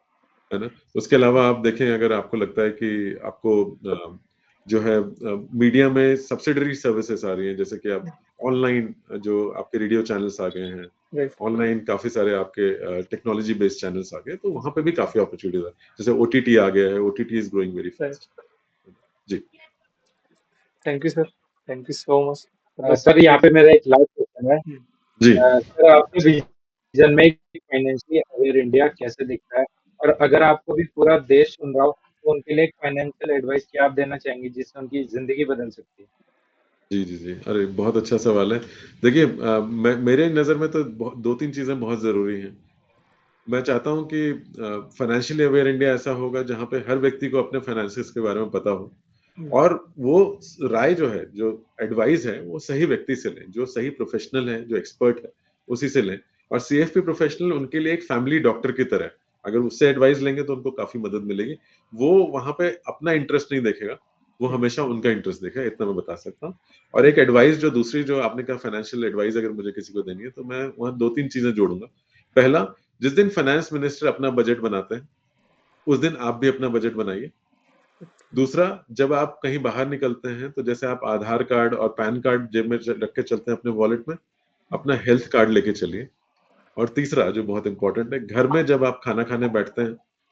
है ना। उसके अलावा आप देखें, अगर आपको लगता है कि आपको जो है मीडिया में सब्सिडरी सर्विसेज आ रही हैं, जैसे कि आप ऑनलाइन, जो आपके रेडियो चैनल्स आ गए हैं, राइट। ऑनलाइन काफी सारे आपके टेक्नोलॉजी बेस्ड चैनल्स आ गए, तो वहां पे भी काफी अपॉर्चुनिटीज है। जैसे ओटीटी आ गया है, OTT is growing very right. Fast. जी thank you sir, thank you so much. मतलब सर यहाँ पे मेरा एक लास्ट क्वेश्चन है। जी। सर आपके विजन में फाइनेंशियली अवेयर इंडिया कैसे दिखता है? और अगर आपको भी पूरा देश सुन रहा हो, तो उनके लिए एक फाइनेंशियल एडवाइस क्या आप देना चाहेंगे जिससे उनकी ज़िंदगी बदल सकती है? जी, जी, जी। अरे! बहुत अच्छा सवाल है। देखिए मेरे नज़र में तो 2-3 चीज़ें बहुत ज़रूरी हैं। मैं चाहता हूँ कि फाइनेंशियली अवेयर इंडिया ऐसा होगा जहाँ पे हर व्यक्ति को अपने फाइनेंसेस के बारे में पता हो और वो राय जो है, जो एडवाइस है, वो सही व्यक्ति से लें, जो सही प्रोफेशनल है, जो एक्सपर्ट है, उसी से लें। और सीएफपी प्रोफेशनल उनके लिए एक फैमिली डॉक्टर की तरह है। अगर उससे एडवाइस लेंगे तो उनको काफ़ी मदद मिलेगी। वो वहाँ पे अपना इंटरेस्ट नहीं देखेगा, वो हमेशा उनका इंटरेस्ट देखेगा, इतना मैं बता सकता हूँ। और एक एडवाइस जो दूसरी जो आपने कहा फाइनेंशियल एडवाइस अगर मुझे किसी को देनी है, तो मैं वहाँ 2-3 चीज़ें जोड़ूँगा। पहला, जिस दिन फाइनेंस मिनिस्टर अपना बजट बनाते हैं, उस दिन आप भी अपना बजट बनाइए। दूसरा, जब आप कहीं बाहर निकलते हैं, तो जैसे आप आधार कार्ड और पैन कार्ड जेब में रख के चलते हैं अपने वॉलेट में, अपना हेल्थ कार्ड लेके चलिए। और तीसरा, जो बहुत इम्पोर्टेंट है, घर में जब आप खाना खाने बैठते हैं,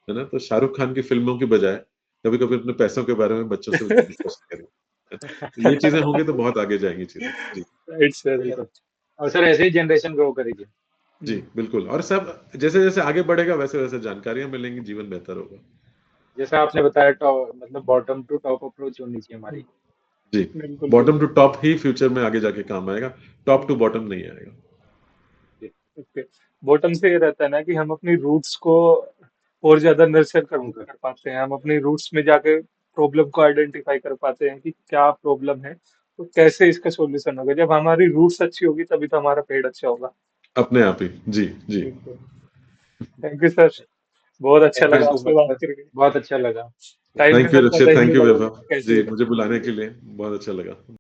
है ना? तो शाहरुख खान की फ़िल्मों की बजाय कभी-कभी अपने पैसों के बारे में बच्चों से डिस्कशन करें। तो ये चीज़ें होंगी तो बहुत आगे जाएँगी चीज़ें। जी, राइट सर। बिल्कुल। और सर ऐसे ही जनरेशन ग्रो करेगी। जी, बिल्कुल और सब जैसे-जैसे आगे बढ़ेगा वैसे-वैसे जानकारियाँ मिलेंगी, जीवन बेहतर होगा। जैसा आपने बताया मतलब बॉटम टू टॉप अप्रोच होनी चाहिए हमारी। जी, बिल्कुल बॉटम टू बिल्कुल। टॉप ही फ्यूचर में आगे जाके काम आएगा, टॉप टू बॉटम नहीं आएगा। जी, ओके। बॉटम से ये रहता है ना कि हम अपनी रूट्स को और ज्यादा नर्चर स्ट्रॉन्ग कर कर पाते हैं, हम अपनी रूट्स में जाके प्रॉब्लम को आइडेंटिफाई कर पाते हैं कि क्या प्रॉब्लम है, तो कैसे इसका सॉल्यूशन होगा। जब हमारी रूट्स अच्छी होगी तभी तो हमारा पेड़ अच्छा होगा। अपने आप ही। जी, जी। बिल्कुल। थैंक यू सर, बहुत अच्छा थैंक यू लगा सो आपसे मच बात सर। करके। बहुत अच्छा लगा। टाइम थैंक यू निकलता रक्षित, था ही थैंक नहीं यू लगा वैभव। कैसे। जी, मुझे बुलाने के लिए बहुत अच्छा लगा।